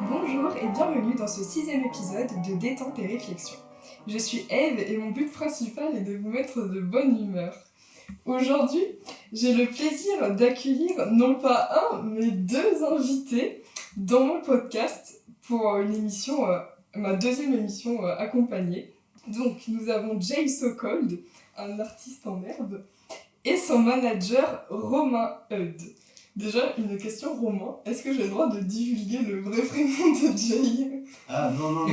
Bonjour et bienvenue dans ce 6e épisode de Détente et Réflexion. Je suis Eve et mon but principal est de vous mettre de bonne humeur. Aujourd'hui, j'ai le plaisir d'accueillir non pas un, mais deux invités dans mon podcast pour une émission, ma deuxième émission accompagnée. Donc nous avons Jay So Cold, un artiste en herbe, et son manager Romain Eudes. Déjà, une question, Romain. Est-ce que j'ai le droit de divulguer le vrai prénom de Jay ? Ah non.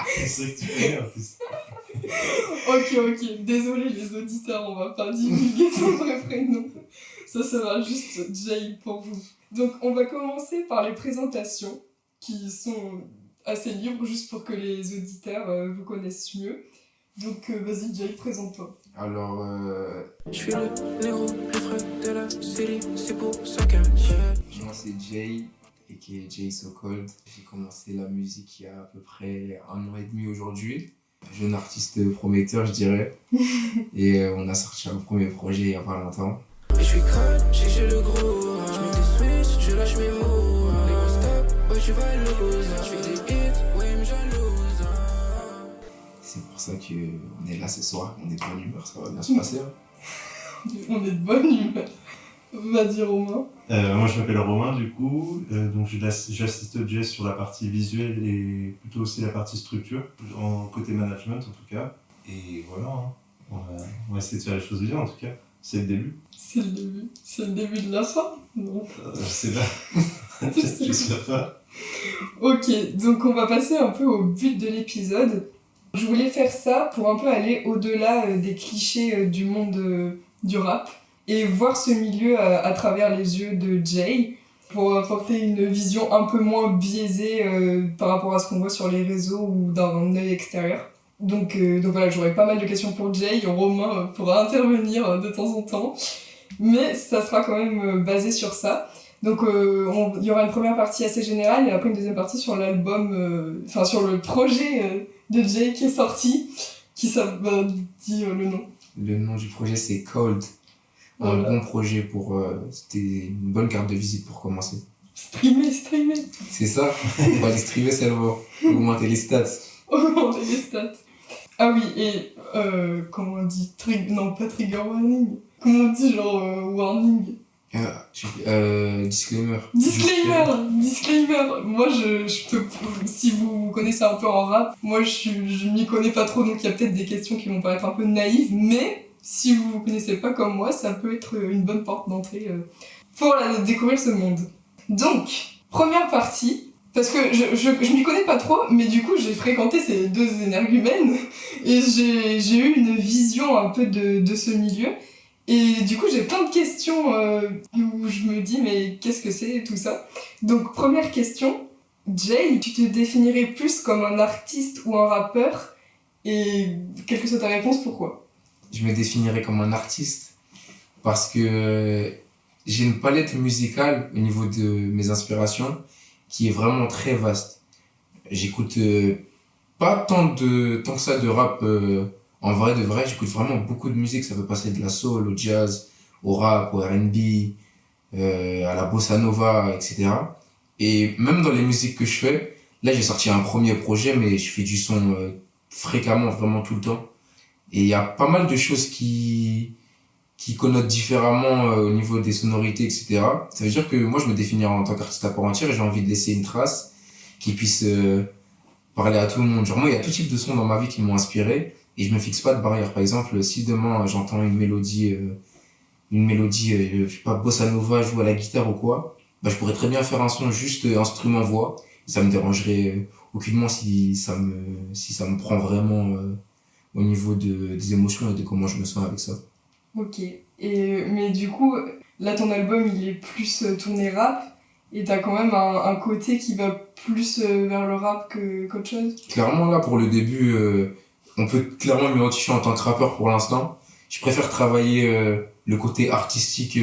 C'est vrai que tu connais en plus. Ok. Désolé les auditeurs, on va pas divulguer son vrai prénom. Ça sera juste Jay pour vous. Donc, on va commencer par les présentations qui sont assez libres, juste pour que les auditeurs vous connaissent mieux. Donc, vas-y Jay, présente-toi. Alors, Je suis le négro plus frais de la série, c'est pour ça que yeah. moi c'est Jay, qui est Jay So Cold. J'ai commencé la musique il y a à peu près 1 an et demi aujourd'hui. Jeune artiste prometteur, je dirais. Et on a sorti un premier projet il y a pas longtemps. Et je suis crade, j'ai le gros. Je mets des switches, je lâche mes mots. Les gros stop, ouais tu vas lose. Je fais des hits, ouais me jalouse. C'est pour ça qu'on est là ce soir, on est de bonne humeur, ça va bien se passer. On est de bonne humeur. Vas-y Romain. Moi je m'appelle Romain du coup, donc j'assiste Jay sur la partie visuelle et plutôt aussi la partie structure, en côté management en tout cas. Et voilà, on va essayer de faire les choses bien en tout cas, c'est le début. C'est le début de la fin ? Non. Je sais pas, j'espère pas. Ok, donc on va passer un peu au but de l'épisode. Je voulais faire ça pour un peu aller au-delà des clichés du monde du rap et voir ce milieu à travers les yeux de Jay pour apporter une vision un peu moins biaisée par rapport à ce qu'on voit sur les réseaux ou d'un œil extérieur. Donc voilà, j'aurai pas mal de questions pour Jay, Romain pourra intervenir de temps en temps, mais ça sera quand même basé sur ça. Donc il y aura une première partie assez générale et après une deuxième partie sur l'album, sur le projet de Jay qui est sorti, qui dit le nom. Le nom du projet c'est Cold. Voilà. Un bon projet c'était une bonne carte de visite pour commencer. Streamer. C'est ça, on va les streamer seulement, augmenter les stats. Augmenter les stats. Ah oui, et comment on dit pas trigger warning. Comment on dit warning. Disclaimer. Disclaimer. Moi, je peux, si vous connaissez un peu en rap, moi je m'y connais pas trop, donc il y a peut-être des questions qui vont paraître un peu naïves, mais si vous vous connaissez pas comme moi, ça peut être une bonne porte d'entrée pour découvrir ce monde. Donc, première partie, parce que je m'y connais pas trop, mais du coup j'ai fréquenté ces deux énergumènes et j'ai eu une vision un peu de ce milieu. Et du coup, j'ai plein de questions où je me dis, mais qu'est-ce que c'est tout ça ? Donc, première question, Jay, tu te définirais plus comme un artiste ou un rappeur ? Et quelle que soit ta réponse, pourquoi ? Je me définirais comme un artiste parce que j'ai une palette musicale au niveau de mes inspirations qui est vraiment très vaste. J'écoute pas tant que ça de rap. En vrai de vrai, j'écoute vraiment beaucoup de musique. Ça peut passer de la soul au jazz, au rap, au R&B, à la bossa nova, etc. Et même dans les musiques que je fais, là j'ai sorti un premier projet, mais je fais du son fréquemment, vraiment tout le temps. Et il y a pas mal de choses qui connotent différemment au niveau des sonorités, etc. Ça veut dire que moi je me définis en tant qu'artiste à part entière et j'ai envie de laisser une trace qui puisse parler à tout le monde. Genre moi, il y a tout type de sons dans ma vie qui m'ont inspiré. Et je me fixe pas de barrière. Par exemple, si demain j'entends une mélodie, je sais pas, bossa nova, joue à la guitare ou quoi, bah je pourrais très bien faire un son juste instrument voix. Et ça me dérangerait aucunement si ça me prend vraiment au niveau des émotions et de comment je me sens avec ça. Ok. Mais du coup, là ton album il est plus tourné rap et t'as quand même un côté qui va plus vers le rap qu'autre chose. Clairement là pour le début, on peut clairement m'identifier en tant que rappeur pour l'instant. Je préfère travailler le côté artistique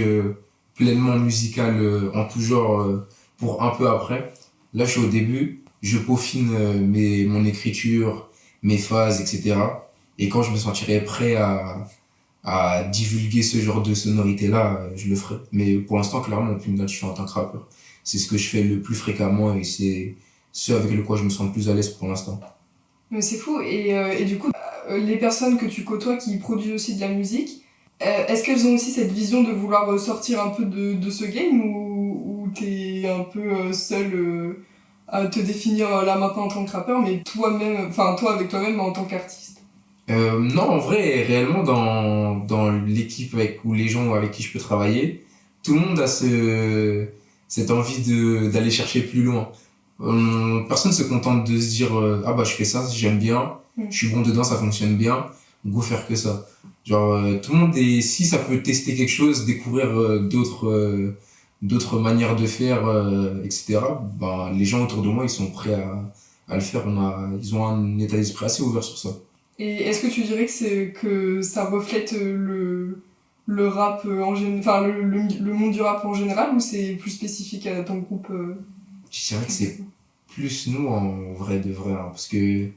pleinement musical en tout genre pour un peu après. Là je suis au début, je peaufine mon écriture, mes phases, etc. Et quand je me sentirai prêt à divulguer ce genre de sonorité là, je le ferai. Mais pour l'instant clairement on peut m'identifier en tant que rappeur. c'est ce que je fais le plus fréquemment et c'est ce avec le quoi je me sens le plus à l'aise pour l'instant. Mais c'est fou. Et du coup, les personnes que tu côtoies qui produisent aussi de la musique, est-ce qu'elles ont aussi cette vision de vouloir sortir un peu de ce game ou t'es un peu seul à te définir là maintenant en tant que rappeur, mais toi-même, enfin toi avec toi-même en tant qu'artiste? Non, en vrai, réellement, dans l'équipe ou les gens avec qui je peux travailler, tout le monde a cette envie d'aller chercher plus loin. Personne se contente de se dire ah bah je fais ça, j'aime bien, je suis bon dedans, ça fonctionne bien, go faire que ça. Genre tout le monde est, si ça peut tester quelque chose, découvrir d'autres manières de faire, etc. Ben les gens autour de moi ils sont prêts à le faire. Ils ont un état d'esprit assez ouvert sur ça. Et est-ce que tu dirais que ça reflète le rap en général, enfin le monde du rap en général, ou c'est plus spécifique à ton groupe? Je dirais que c'est plus nous en vrai de vrai, hein, parce que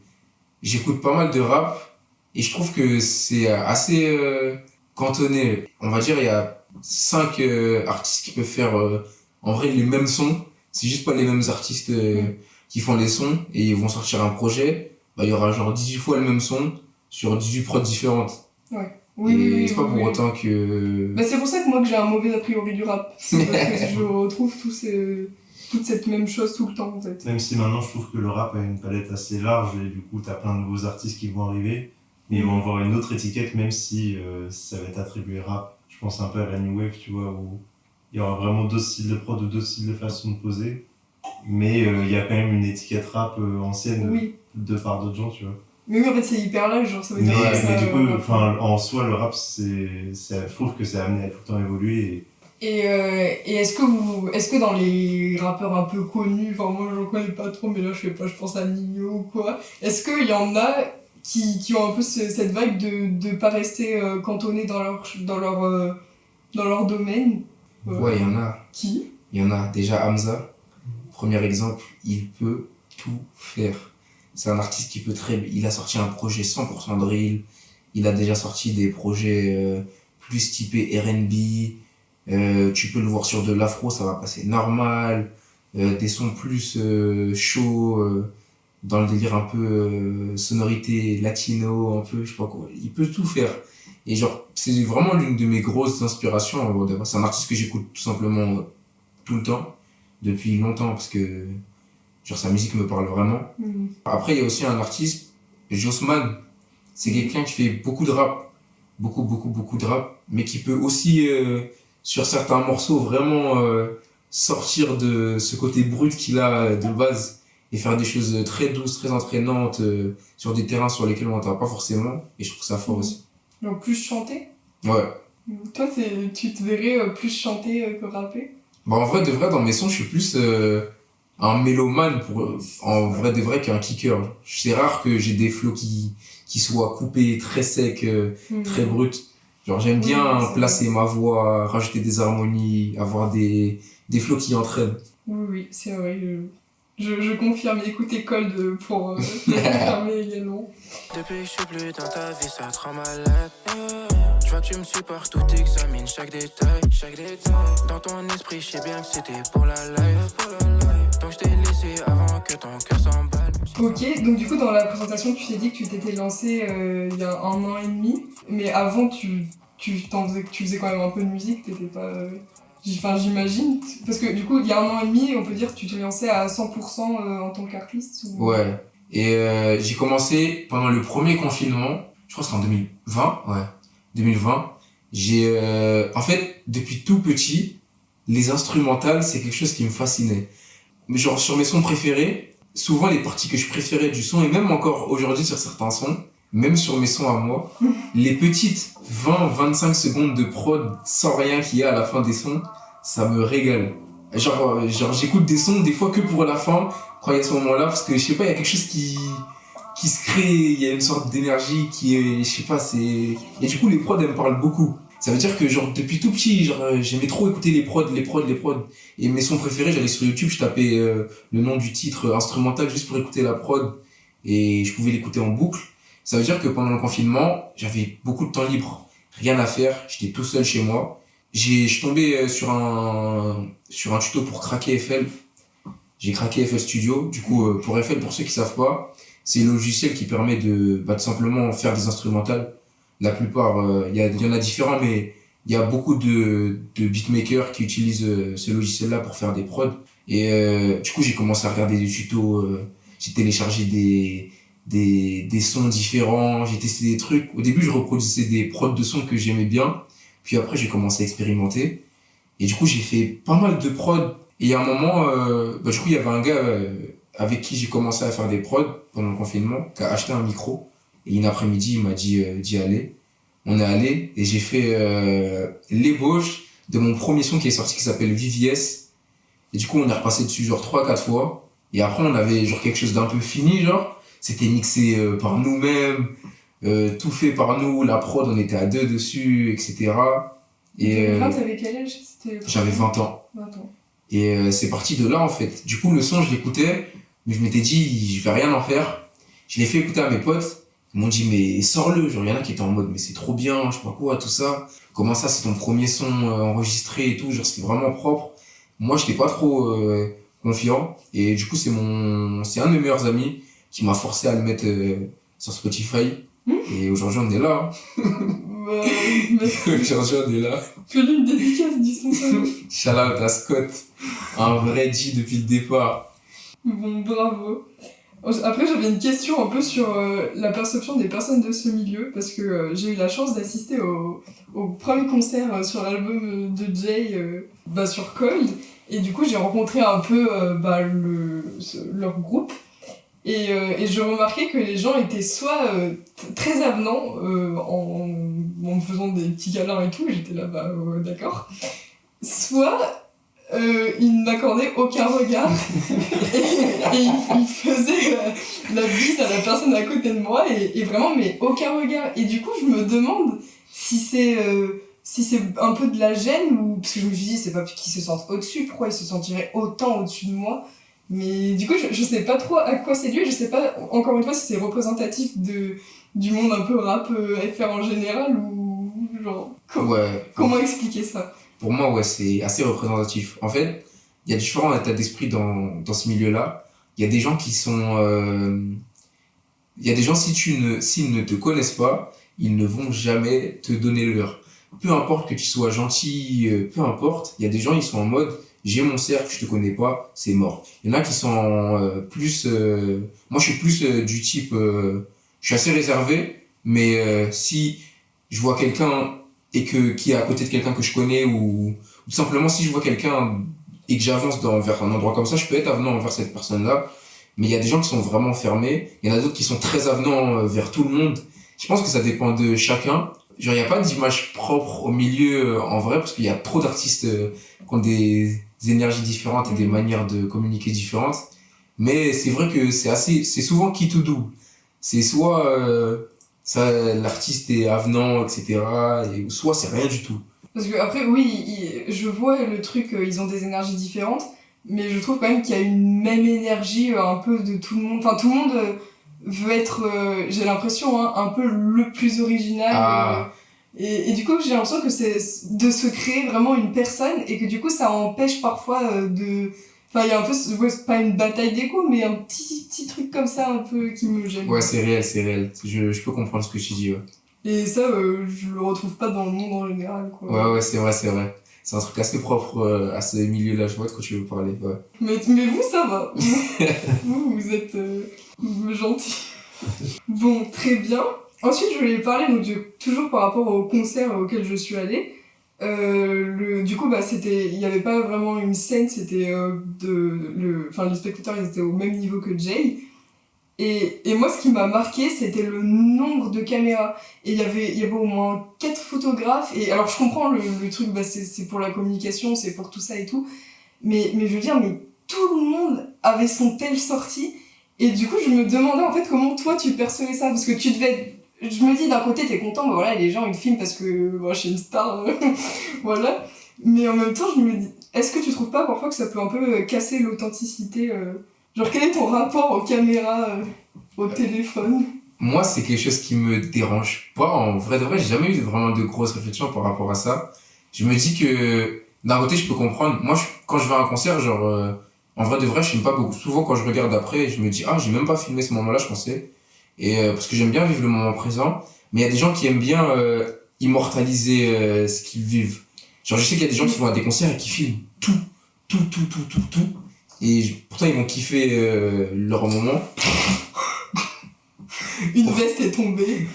j'écoute pas mal de rap et je trouve que c'est assez cantonné. On va dire il y a 5 artistes qui peuvent faire en vrai les mêmes sons, c'est juste pas les mêmes artistes qui font les sons et ils vont sortir un projet, bah il y aura genre 18 fois le même son sur 18 prods différentes. Ouais. Et Oui, c'est pas pour oui. autant que... Bah, c'est pour ça que moi que j'ai un mauvais a priori du rap. C'est parce que je retrouve toute cette même chose tout le temps en fait. Même si maintenant je trouve que le rap a une palette assez large et du coup t'as plein de nouveaux artistes qui vont arriver, mais ils vont avoir une autre étiquette même si ça va être attribué rap. Je pense un peu à la New Wave, tu vois, où il y aura vraiment d'autres styles de prod ou d'autres styles de façon de poser, mais il y a quand même une étiquette rap ancienne Oui. de par d'autres gens, tu vois. Mais oui, en fait c'est hyper large, genre ça veut Mais, dire que ça, mais du coup, rap. en soi, le rap, je trouve que c'est amené à tout le temps évoluer. Et est-ce que dans les rappeurs un peu connus, enfin moi je connais pas trop, mais là je sais pas, je pense à Nino ou quoi, est-ce qu'il y en a qui ont un peu cette vibe de pas rester cantonnés dans leur domaine? Ouais, il y en a. Qui? Il y en a. Déjà Hamza, premier exemple, il peut tout faire. C'est un artiste qui peut il a sorti un projet 100% drill, il a déjà sorti des projets plus typés R&B, tu peux le voir sur de l'afro, ça va passer normal, des sons plus chauds, dans le délire un peu sonorité latino, un peu, je sais pas quoi, il peut tout faire. Et genre, c'est vraiment l'une de mes grosses inspirations. C'est un artiste que j'écoute tout simplement tout le temps, depuis longtemps, parce que genre sa musique me parle vraiment. Après, il y a aussi un artiste, Jossman. C'est quelqu'un qui fait beaucoup de rap, beaucoup de rap, mais qui peut aussi, sur certains morceaux, vraiment sortir de ce côté brut qu'il a de base et faire des choses très douces, très entraînantes sur des terrains sur lesquels on n'entend pas forcément. Et je trouve ça fort aussi. Donc plus chanter? Ouais. Toi, tu te verrais plus chanter que rapper? Bah, en vrai, de vrai, dans mes sons, je suis plus un mélomane en vrai de vrai qu'un kicker. C'est rare que j'ai des flows qui soient coupés, très secs, très bruts. Genre, j'aime bien placer ma voix, rajouter des harmonies, avoir des flows qui entraînent. Oui, c'est vrai. Je confirme. Écoutez Cold pour confirmer également. Depuis que je suis plus dans ta vie, ça te rend malade. Je vois que tu me suis partout, t'examines chaque détail. Dans ton esprit, je sais bien que c'était pour la life. Donc je t'ai laissé avant que ton cœur s'emballe. Ok, donc du coup dans la présentation tu t'es dit que tu t'étais lancé il y a 1 an et demi, mais avant tu faisais quand même un peu de musique, t'étais pas... Enfin j'imagine, parce que du coup il y a 1 an et demi on peut dire que tu t'es lancé à 100% en tant qu'artiste ou... Ouais, et j'ai commencé pendant le premier confinement, je crois que c'était en 2020, ouais, 2020. En fait, depuis tout petit, les instrumentales c'est quelque chose qui me fascinait. Mais genre sur mes sons préférés, souvent les parties que je préférais du son, et même encore aujourd'hui sur certains sons, même sur mes sons à moi, les petites 20-25 secondes de prod sans rien qu'il y a à la fin des sons, ça me régale. Genre j'écoute des sons des fois que pour la fin, quand il y a ce moment-là, parce que je sais pas, il y a quelque chose qui se crée, il y a une sorte d'énergie qui est, je sais pas, et du coup les prods elles me parlent beaucoup. Ça veut dire que genre depuis tout petit, j'aimais trop écouter les prods. Et mes sons préférés, j'allais sur YouTube, je tapais le nom du titre instrumental juste pour écouter la prod. Et je pouvais l'écouter en boucle. Ça veut dire que pendant le confinement, j'avais beaucoup de temps libre. Rien à faire, j'étais tout seul chez moi. Je suis tombé sur un tuto pour craquer FL. J'ai craqué FL Studio. Du coup, pour FL, pour ceux qui savent pas, c'est le logiciel qui permet de simplement faire des instrumentales. La plupart, il y en a différents, mais il y a beaucoup de beatmakers qui utilisent ce logiciel-là pour faire des prods. Et du coup, j'ai commencé à regarder des tutos. J'ai téléchargé des sons différents. J'ai testé des trucs. Au début, je reproduisais des prods de sons que j'aimais bien. Puis après, j'ai commencé à expérimenter. Et du coup, j'ai fait pas mal de prods. Et il y a un moment, du coup, il y avait un gars avec qui j'ai commencé à faire des prods pendant le confinement, qui a acheté un micro. Et une après-midi, il m'a dit d'y aller. On est allé et j'ai fait l'ébauche de mon premier son qui est sorti, qui s'appelle VVS. Et du coup, on est repassé dessus genre 3-4 fois. Et après, on avait genre quelque chose d'un peu fini, genre. C'était mixé par nous-mêmes, tout fait par nous. La prod, on était à 2 dessus, etc. Et t'avais quel âge? j'avais 20 ans. 20 ans. Et c'est parti de là, en fait. Du coup, le son, je l'écoutais, mais je m'étais dit, je vais rien en faire. Je l'ai fait écouter à mes potes. Ils m'ont dit, mais sors-le. Genre, il y en a qui étaient en mode, mais c'est trop bien, je sais pas quoi, tout ça. Comment ça, c'est ton premier son enregistré et tout. Genre, c'est vraiment propre. Moi, j'étais pas trop confiant. Et du coup, c'est un de mes meilleurs amis qui m'a forcé à le mettre sur Spotify. Et aujourd'hui, on est là. Merci. Aujourd'hui, on est là. Fais-lui une dédicace du son. Shout out à Scott. Un vrai G depuis le départ. Bon, bravo. Après, j'avais une question un peu sur la perception des personnes de ce milieu, parce que j'ai eu la chance d'assister au premier concert sur l'album de Jay sur Cold, et du coup, j'ai rencontré un peu leur groupe, et je remarquais que les gens étaient soit très avenants en me faisant des petits câlins et tout, j'étais là, d'accord, soit il ne m'accordait aucun regard et il faisait la bise à la personne à côté de moi et vraiment mais aucun regard, et du coup je me demande si c'est un peu de la gêne, ou parce que je me suis dit c'est pas qu'ils se sentent au-dessus, pourquoi ils se sentiraient autant au-dessus de moi, mais du coup je sais pas trop à quoi c'est dû, je sais pas encore une fois si c'est représentatif du monde un peu rap FR en général, ou genre comment expliquer ça. Pour moi, ouais, c'est assez représentatif. En fait, il y a différents états d'esprit dans ce milieu-là. Il y a des gens qui sont... Il y a des gens, s'ils ne te connaissent pas, ils ne vont jamais te donner le leur. Peu importe que tu sois gentil, peu importe. Il y a des gens, ils sont en mode, j'ai mon cercle, je te connais pas, c'est mort. Il y en a qui sont plus... Moi, je suis plus du type... je suis assez réservé, mais si je vois quelqu'un qui est à côté de quelqu'un que je connais, ou tout simplement si je vois quelqu'un et que j'avance vers un endroit comme ça, je peux être avenant envers cette personne-là. Mais il y a des gens qui sont vraiment fermés, il y en a d'autres qui sont très avenants vers tout le monde. Je pense que ça dépend de chacun. Genre, il n'y a pas d'image propre au milieu en vrai, parce qu'il y a trop d'artistes qui ont des énergies différentes et des manières de communiquer différentes. Mais c'est vrai que c'est souvent qui tout double. C'est soit l'artiste est avenant, etc. Et soit c'est rien du tout. Parce que après, oui, je vois le truc, ils ont des énergies différentes, mais je trouve quand même qu'il y a une même énergie un peu de tout le monde. Enfin, tout le monde veut être, j'ai l'impression, un peu le plus original. Et du coup, j'ai l'impression que c'est de se créer vraiment une personne, et que du coup, ça empêche parfois de... Enfin, il y a un peu, c'est pas une bataille d'ego, mais un petit truc comme ça, un peu, qui me gêne. Ouais, c'est réel. Je peux comprendre ce que tu dis, ouais. Et ça, je le retrouve pas dans le monde en général, quoi. Ouais, c'est vrai. C'est un truc assez propre à ce milieu-là, je vois de quoi tu veux parler, ouais. Mais vous, ça va. vous êtes gentil. Bon, très bien. Ensuite, je voulais parler, donc, toujours par rapport au concert auquel je suis allée. Du coup, il y avait pas vraiment une scène, c'était les spectateurs, ils étaient au même niveau que Jay. Et moi, ce qui m'a marqué, c'était le nombre de caméras. Et il y avait au moins 4 photographes. Et alors, je comprends le truc, c'est pour la communication, c'est pour tout ça et tout. Mais je veux dire, mais tout le monde avait son tel sorti. Et du coup, je me demandais en fait comment toi tu percevais ça. Parce que tu devais... Je me dis, d'un côté, t'es content, voilà, les gens ils filment parce que je suis une star, voilà. Mais en même temps, je me dis, est-ce que tu trouves pas parfois que ça peut un peu casser l'authenticité Genre, quel est ton rapport aux caméras, au téléphone? Moi, c'est quelque chose qui me dérange pas. En vrai de vrai, j'ai jamais eu vraiment de grosses réflexions par rapport à ça. je me dis que d'un côté, je peux comprendre. Moi, quand je vais à un concert, genre, en vrai de vrai, je filme pas beaucoup. Souvent, quand je regarde après, je me dis, ah, j'ai même pas filmé ce moment-là, je pensais. Et parce que j'aime bien vivre le moment présent. Mais il y a des gens qui aiment bien immortaliser ce qu'ils vivent. Genre, je sais qu'il y a des gens qui vont à des concerts et qui filment tout. Et pourtant, ils vont kiffer leur moment. Une veste est tombée.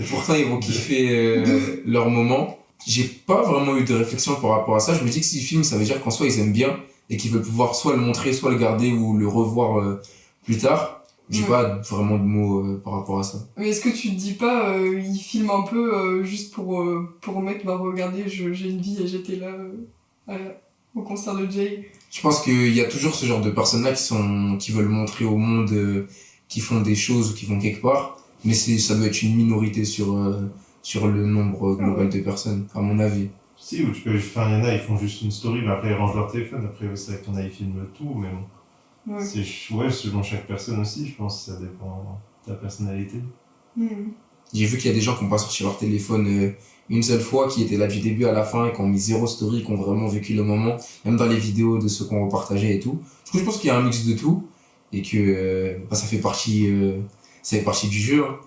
Pourtant, ils vont kiffer leur moment. J'ai pas vraiment eu de réflexion par rapport à ça. Je me dis que s'ils filment, ça veut dire qu'en soi, ils aiment bien et qu'ils veulent pouvoir soit le montrer, soit le garder ou le revoir plus tard. J'ai pas vraiment de mots par rapport à ça. Mais est-ce que tu te dis pas, ils filment un peu juste pour mettre, bah regardez, j'ai une vie et j'étais là au concert de Jay. Je pense qu'il y a toujours ce genre de personnes-là qui veulent montrer au monde qui font des choses ou qui vont quelque part. Mais ça doit être une minorité sur le nombre global de personnes, à mon avis. Si, ou tu peux, enfin, il y en a, ils font juste une story, mais après ils rangent leur téléphone, après c'est vrai qu'il y en a, ils filment tout, mais bon. Ouais. C'est selon chaque personne aussi, je pense, ça dépend de ta personnalité. J'ai vu qu'il y a des gens qui n'ont pas sorti leur téléphone une seule fois, qui étaient là du début à la fin et qui ont mis zéro story, qui ont vraiment vécu le moment, même dans les vidéos de ceux qu'on repartageait et tout. Du coup, je pense qu'il y a un mix de tout et que ça fait partie du jeu. Hein.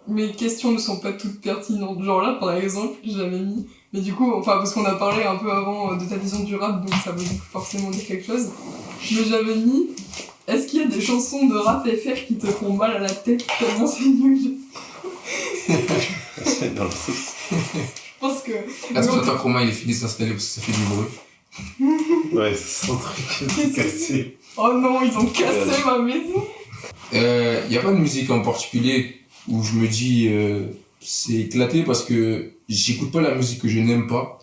Mes questions ne sont pas toutes pertinentes. Genre là, par exemple, j'avais mis... Mais du coup, enfin, parce qu'on a parlé un peu avant de ta vision du rap, donc ça veut forcément dire quelque chose. Mais j'avais mis... Est-ce qu'il y a des chansons de rap FR qui te font mal à la tête tellement c'est nul? C'est dans le sens. Je pense que... Attends, Romain, il est fini de s'installer parce que ça fait du bruit. Ouais, c'est son truc cassé. Oh non, ils ont cassé ma maison. Y a pas de musique en particulier où je me dis c'est éclaté parce que j'écoute pas la musique que je n'aime pas.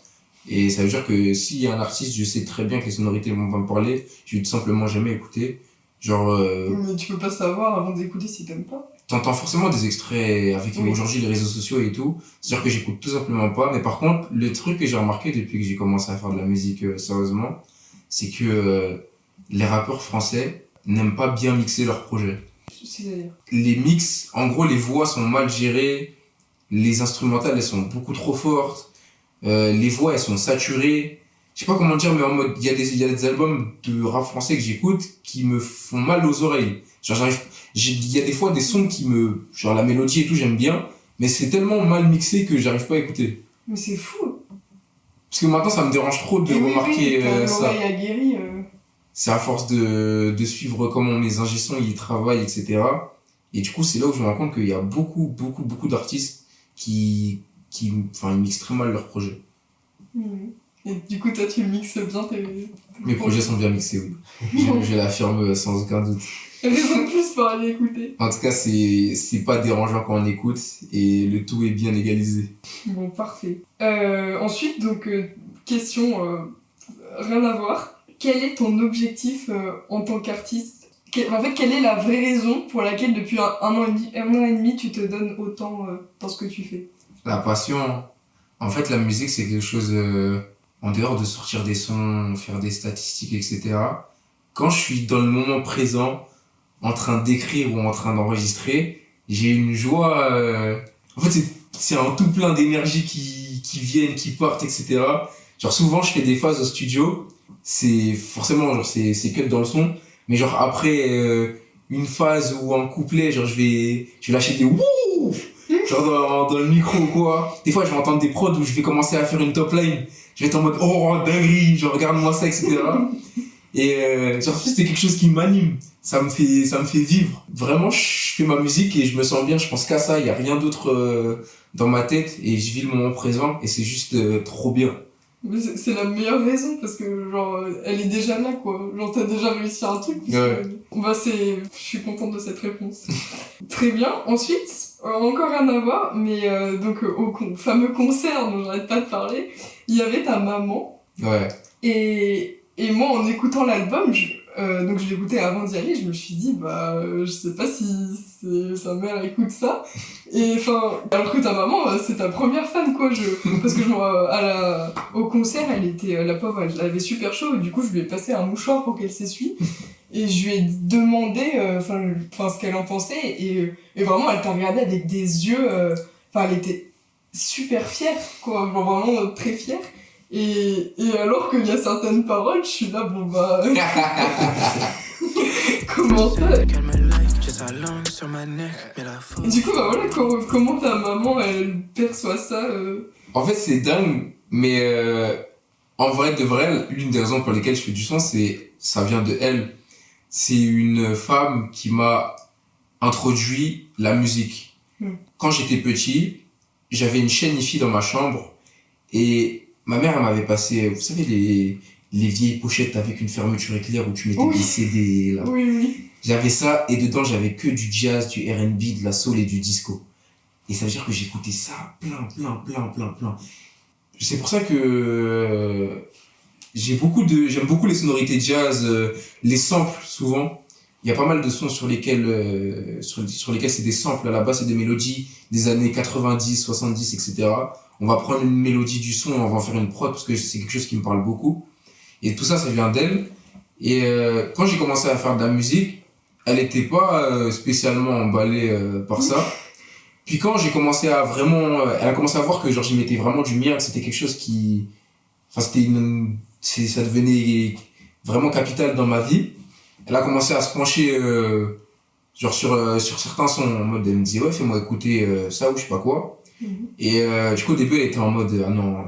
Et ça veut dire que s'il y a un artiste, je sais très bien que les sonorités vont pas me parler, je vais tout simplement jamais écouter. Genre... Mais tu peux pas savoir avant d'écouter si t'aimes pas. T'entends forcément des extraits avec aujourd'hui les réseaux sociaux et tout. C'est-à-dire que j'écoute tout simplement pas. Mais par contre, le truc que j'ai remarqué depuis que j'ai commencé à faire de la musique sérieusement, c'est que les rappeurs français n'aiment pas bien mixer leurs projets. C'est-à-dire Les mix, en gros, les voix sont mal gérées, les instrumentales, elles sont beaucoup trop fortes, les voix, elles sont saturées. Je sais pas comment dire, mais en mode, il y a des albums de rap français que j'écoute qui me font mal aux oreilles. Genre, il y a des fois des sons genre la mélodie et tout, j'aime bien, mais c'est tellement mal mixé que j'arrive pas à écouter. Mais c'est fou. Parce que maintenant, ça me dérange trop de remarquer ça. L'oreille aguerrie. C'est à force de suivre comment mes ingé sons ils travaillent, etc. Et du coup, c'est là où je me rends compte qu'il y a beaucoup d'artistes qui mixent très mal leurs projets. Et du coup, toi, tu mixes bien tes... Mes projets sont bien mixés, oui. Je l'affirme sans aucun doute. Raison de plus pour aller écouter. En tout cas, c'est pas dérangeant quand on écoute et le tout est bien égalisé. Bon, parfait. Ensuite, donc, question rien à voir. Quel est ton objectif en tant qu'artiste? En fait, quelle est la vraie raison pour laquelle depuis un an et demi, tu te donnes autant dans ce que tu fais? La passion. En fait, la musique, c'est quelque chose en dehors de sortir des sons, faire des statistiques, etc. Quand je suis dans le moment présent, en train d'écrire ou en train d'enregistrer, j'ai une joie... En fait, c'est un tout plein d'énergie qui viennent, qui partent, etc. Genre, souvent, je fais des phases au studio. C'est forcément, genre, c'est cut dans le son. Mais genre, après une phase ou un couplet, genre, je vais lâcher des wouh, genre dans le micro ou quoi. Des fois, je vais entendre des prods où je vais commencer à faire une top line. Je vais être en mode, oh, dinguerie, genre, regarde-moi ça, etc. Et genre, c'est quelque chose qui m'anime. Ça me fait vivre. Vraiment, je fais ma musique et je me sens bien, je pense qu'à ça. Il y a rien d'autre dans ma tête et je vis le moment présent et c'est juste trop bien. Mais c'est la meilleure raison parce que genre elle est déjà là quoi. Genre t'as déjà réussi un truc. Ouais. Bah je suis contente de cette réponse. Très bien. Ensuite, encore rien à voir, mais donc au fameux concert dont j'arrête pas de parler, il y avait ta maman. Ouais. Et moi en écoutant l'album, donc je l'écoutais avant d'y aller, je me suis dit je sais pas si sa mère écoute ça. Et enfin, alors que ta maman, c'est ta première fan quoi. Parce que au concert, elle était la pauvre, elle avait super chaud et du coup je lui ai passé un mouchoir pour qu'elle s'essuie. Et je lui ai demandé ce qu'elle en pensait et vraiment elle t'a regardé avec des yeux, elle était super fière quoi, genre vraiment très fière. Et alors qu'il y a certaines paroles, je suis là, bon bah... comment ça? Qu'elle me like, j'ai sa langue sur ma neck, mais la faute. Et du coup, bah voilà, comment ta maman, elle perçoit ça En fait, c'est dingue, mais en vrai de vrai, l'une des raisons pour lesquelles je fais du son, ça vient de elle. C'est une femme qui m'a introduit la musique. Quand j'étais petit, j'avais une chaîne hi-fi dans ma chambre et ma mère elle m'avait passé, vous savez, les vieilles pochettes avec une fermeture éclair où tu mettais des CD là. Oui. J'avais ça et dedans j'avais que du jazz, du R&B, de la soul et du disco. Et ça veut dire que j'écoutais ça plein. C'est pour ça que j'aime beaucoup les sonorités jazz, les samples souvent. Il y a pas mal de sons sur lesquels sur lesquels c'est des samples, à la base c'est des mélodies des années 90, 70, etc. On va prendre une mélodie du son et on va en faire une prod parce que c'est quelque chose qui me parle beaucoup. Et tout ça, ça vient d'elle. Et quand j'ai commencé à faire de la musique, elle était pas spécialement emballée par ça. Puis quand j'ai commencé à vraiment... elle a commencé à voir que genre j'y mettais vraiment du mien, que c'était quelque chose qui... Enfin, ça devenait vraiment capital dans ma vie. Elle a commencé à se pencher genre sur certains sons en mode, elle me disait ouais, fais-moi écouter ça ou je sais pas quoi. Et du coup au début elle était en mode ah non,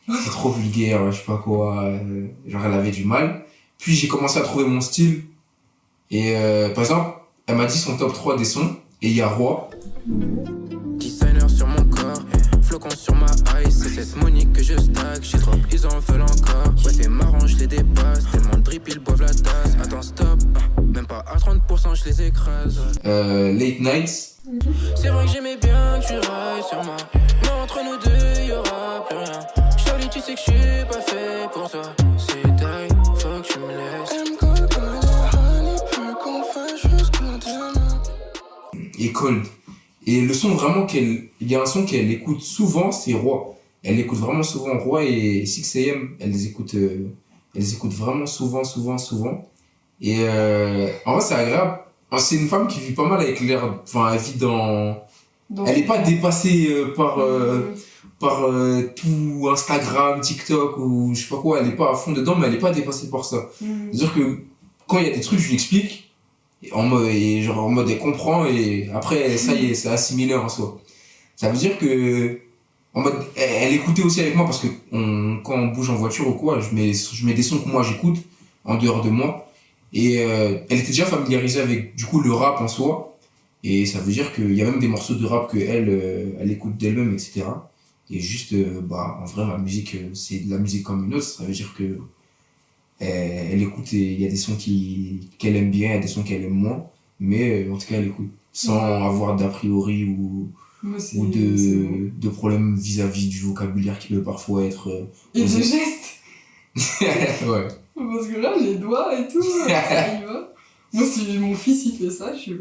c'est trop vulgaire, je sais pas quoi, genre elle avait du mal. Puis j'ai commencé à trouver mon style et par exemple elle m'a dit son top 3 des sons et il y a Roi. Designer sur mon corps, flocon sur ma ice, c'est cette Monique que je stack, j'ai trop, ils en veulent encore. Ouais c'est marrant, je les dépasse, tellement de drip ils boivent la tasse. Attends stop, même pas à 30% je les écrase. Late Nights. C'est vrai que j'aimais bien que tu railles sur moi, mais entre nous deux y'aura plus rien. Charlie tu sais que je suis pas fait pour toi, c'est die, faut que tu me laisses. Elle me colle comme un honey, plus qu'on fasse jusqu'au lendemain. Et Cold. Et le son vraiment il y a un son qu'elle écoute souvent, c'est Roi. Elle écoute vraiment souvent Roi et 6am, elle les écoute vraiment souvent. Et en vrai c'est agréable. C'est une femme qui vit pas mal avec l'air, enfin elle vit elle est pas dépassée par tout Instagram, TikTok ou je sais pas quoi, elle est pas à fond dedans mais elle est pas dépassée par ça. C'est-à-dire que quand il y a des trucs je lui explique en mode elle comprend et après ça y est, c'est assimilé en soi. Ça veut dire que en mode elle écoutait aussi avec moi parce que quand on bouge en voiture ou quoi, je mets des sons que moi j'écoute en dehors de moi. Et elle était déjà familiarisée avec du coup le rap en soi et ça veut dire qu'il y a même des morceaux de rap que elle écoute d'elle-même, etc. Et juste en vrai ma musique c'est de la musique comme une autre, ça veut dire que elle écoute et il y a des sons qu'elle aime bien, il y a des sons qu'elle aime moins, mais en tout cas elle écoute sans avoir d'a priori ou de problèmes vis-à-vis du vocabulaire qui peut parfois être et de gestes. ouais. Parce que là, les doigts et tout, ça y va. Moi, si mon fils il fait ça, je suis...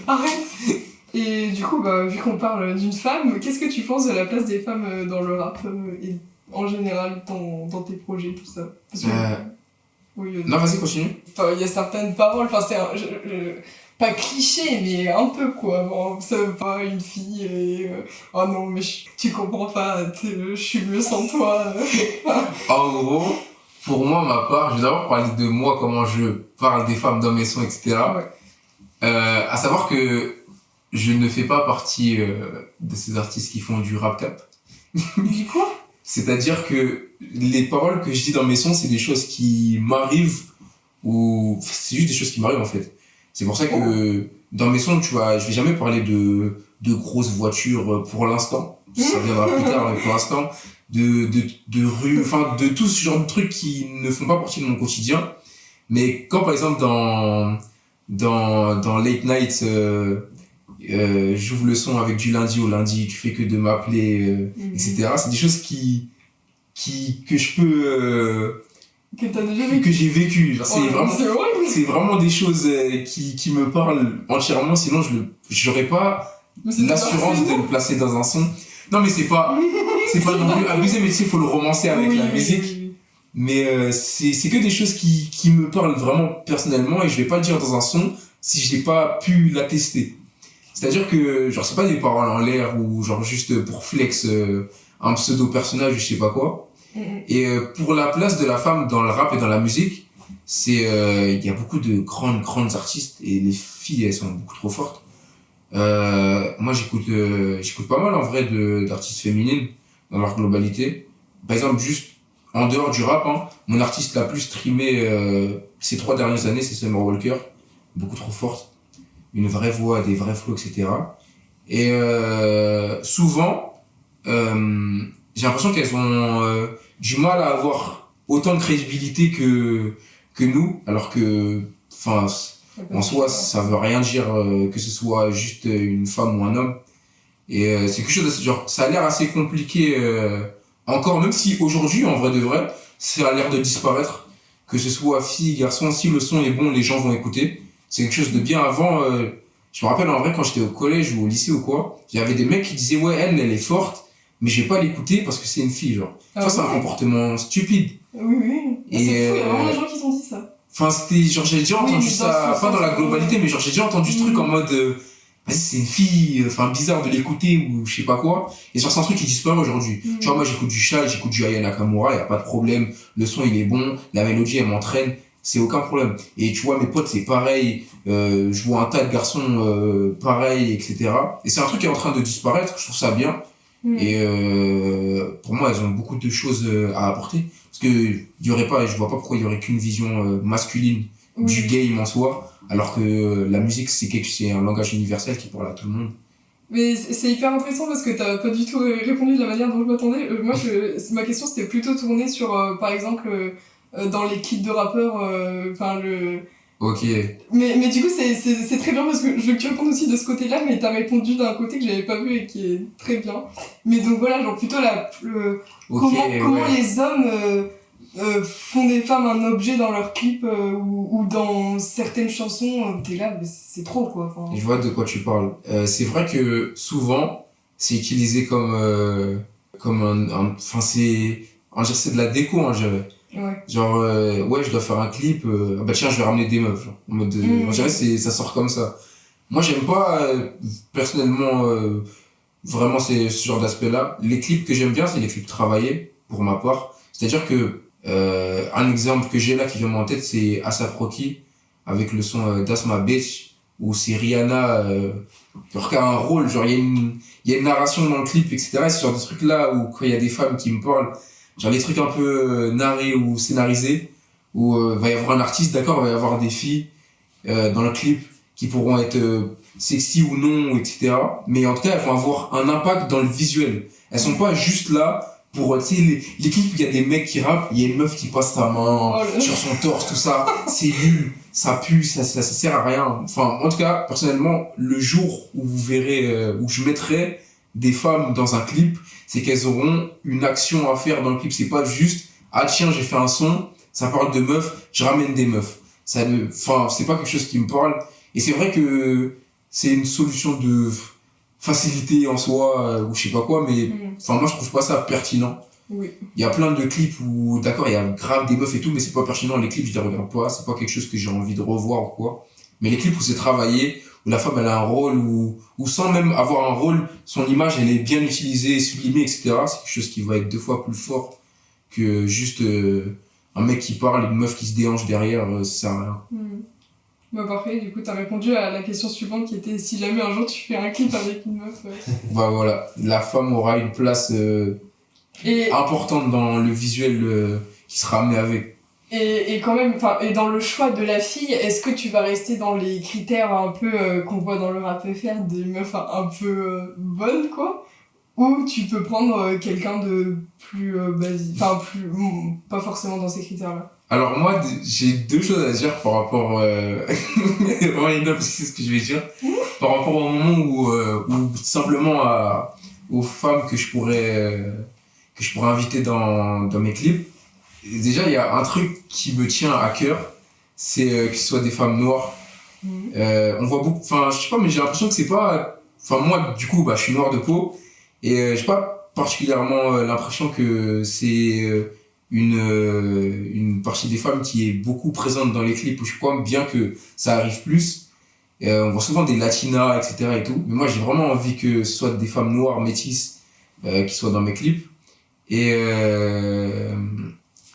Arrête. Et du coup, vu qu'on parle d'une femme, qu'est-ce que tu penses de la place des femmes dans le rap et en général dans tes projets, tout ça? Parce que, oui, non, vas-y, continue. Il y a certaines paroles, c'est pas cliché, mais un peu quoi. Bon, ça veut pas une fille et oh non, mais tu comprends pas, je suis mieux sans toi. En gros, pour moi, ma part, je vais d'abord parler de moi, comment je parle des femmes dans mes sons, etc. Ouais. À savoir que je ne fais pas partie de ces artistes qui font du rap cap. Du quoi? C'est-à-dire que les paroles que je dis dans mes sons, c'est des choses qui m'arrivent ou c'est juste des choses qui m'arrivent en fait. C'est pour ça que dans mes sons, tu vois, je vais jamais parler de grosses voitures pour l'instant. Ça viendra plus tard, mais pour l'instant, de rue, enfin, de tout ce genre de trucs qui ne font pas partie de mon quotidien. Mais quand, par exemple, dans Late Night, j'ouvre le son avec du lundi au lundi, tu fais que de m'appeler, etc. C'est des choses que je peux, que t'as déjà vécu, que j'ai vécu. Genre, c'est vraiment des choses qui me parlent entièrement, sinon j'aurais pas l'assurance de le placer dans un son. Non, mais c'est pas non plus abusé, mais tu sais, faut le romancer avec la musique. Oui. Mais c'est que des choses qui me parlent vraiment personnellement et je vais pas le dire dans un son si je n'ai pas pu l'attester. C'est-à-dire que, genre, c'est pas des paroles en l'air ou genre juste pour flex un pseudo-personnage, je sais pas quoi. Et pour la place de la femme dans le rap et dans la musique, il y a beaucoup de grandes artistes et les filles, elles sont beaucoup trop fortes. Moi, j'écoute pas mal en vrai d'artistes féminines dans leur globalité. Par exemple, juste en dehors du rap, hein, mon artiste la plus streamée ces 3 dernières années, c'est Summer Walker. Beaucoup trop forte. Une vraie voix, des vrais flows, etc. Et souvent, j'ai l'impression qu'elles ont du mal à avoir autant de crédibilité que nous, alors que, enfin, en soi, ça veut rien dire que ce soit juste une femme ou un homme. Et c'est quelque chose de, genre, ça a l'air assez compliqué encore, même si aujourd'hui, en vrai de vrai, ça a l'air de disparaître. Que ce soit fille, garçon, si le son est bon, les gens vont écouter. C'est quelque chose de bien. Avant, je me rappelle en vrai quand j'étais au collège ou au lycée ou quoi, il y avait des mecs qui disaient ouais, elle est forte, mais je vais pas l'écouter parce que c'est une fille, genre. Ah, Ça, c'est un comportement stupide. Oui, oui. Et C'est fou, il y a vraiment des gens qui t'ont dit ça. Enfin, c'était genre, j'ai déjà entendu mais ça, dans pas ce dans la sens, globalité, mais genre, j'ai déjà entendu ce truc en mode, vas-y, c'est une fille, enfin, bizarre de l'écouter ou je sais pas quoi. Et genre, c'est un truc qui disparaît aujourd'hui. Genre, moi, j'écoute du Shai, j'écoute du Aya Nakamura, y a pas de problème. Le son, il est bon, la mélodie, elle m'entraîne. C'est aucun problème. Et tu vois, mes potes, c'est pareil. Je vois un tas de garçons pareil, etc. Et c'est un truc qui est en train de disparaître. Je trouve ça bien. Et pour moi, elles ont beaucoup de choses à apporter. Parce que il y aurait pas, je vois pas pourquoi il y aurait qu'une vision masculine du game en soi, alors que la musique, c'est un langage universel qui parle à tout le monde. Mais c'est hyper intéressant parce que t'as pas du tout répondu de la manière dont je m'attendais. Moi, ma question c'était plutôt tournée sur, par exemple, dans les kits de rappeurs, enfin Ok. Mais du coup, c'est très bien parce que je veux que tu répondes aussi de ce côté-là, mais t'as répondu d'un côté que j'avais pas vu et qui est très bien. Mais donc voilà, genre plutôt comment les hommes font des femmes un objet dans leurs clips ou dans certaines chansons, t'es là, mais c'est trop quoi. Enfin... Je vois de quoi tu parles. C'est vrai que souvent, c'est utilisé comme enfin c'est de la déco, hein, je dirais. Ouais. Genre, ouais, je dois faire un clip, bah tiens, je vais ramener des meufs, genre, en mode, on dirait ça sort comme ça. Moi, j'aime pas, personnellement, vraiment ce genre d'aspect-là. Les clips que j'aime bien, c'est les clips travaillés, pour ma part. C'est-à-dire que, un exemple que j'ai là qui vient en tête, c'est A$AP Rocky, avec le son That's My Bitch, où c'est Rihanna, genre qui a un rôle, genre il y a une narration dans le clip, etc. Et ce genre de trucs-là, où quand il y a des femmes qui me parlent, genre les trucs un peu narrés ou scénarisés, où va y avoir un artiste, d'accord, va y avoir des filles dans le clip qui pourront être sexy ou non, etc. Mais en tout cas, elles vont avoir un impact dans le visuel. Elles sont pas juste là pour, tu sais, les clips où il y a des mecs qui rappent, il y a une meuf qui passe sa main sur son torse, tout ça, c'est nul, ça pue, ça sert à rien. Enfin, en tout cas, personnellement, le jour où vous verrez, où je mettrai des femmes dans un clip, c'est qu'elles auront une action à faire dans le clip. C'est pas juste, ah tiens, j'ai fait un son, ça parle de meufs, je ramène des meufs. Enfin, c'est pas quelque chose qui me parle. Et c'est vrai que c'est une solution de facilité en soi, ou je sais pas quoi, mais enfin, moi je trouve pas ça pertinent. Oui. Il y a plein de clips où, d'accord, il y a grave des meufs et tout, mais c'est pas pertinent. Les clips, je les regarde pas, c'est pas quelque chose que j'ai envie de revoir ou quoi. Mais les clips où c'est travaillé, où la femme elle a un rôle, ou sans même avoir un rôle, son image elle est bien utilisée, sublimée, etc. C'est quelque chose qui va être 2 fois plus fort que juste un mec qui parle et une meuf qui se déhanche derrière, ça sert à rien. Bah parfait, du coup t'as répondu à la question suivante qui était si jamais un jour tu fais un clip avec une meuf. Bah voilà, la femme aura une place importante dans le visuel qui sera amené avec. Et quand même, et dans le choix de la fille, est-ce que tu vas rester dans les critères un peu qu'on voit dans le rap FR, des meufs un peu bonnes, quoi? Ou tu peux prendre quelqu'un de plus basique, pas forcément dans ces critères-là? Alors moi, j'ai 2 choses à dire par rapport... parce que c'est ce que je vais dire. Par rapport au moment où simplement aux femmes que je pourrais inviter dans mes clips. Et déjà, il y a un truc qui me tient à cœur, c'est que ce soit des femmes noires. On voit beaucoup, enfin, je sais pas, mais j'ai l'impression que c'est pas, enfin, moi, du coup, bah, je suis noir de peau, et j'ai pas particulièrement l'impression que c'est une partie des femmes qui est beaucoup présente dans les clips, je crois, bien que ça arrive plus. On voit souvent des latinas, etc. et tout, mais moi, j'ai vraiment envie que ce soit des femmes noires, métisses, qui soient dans mes clips. Et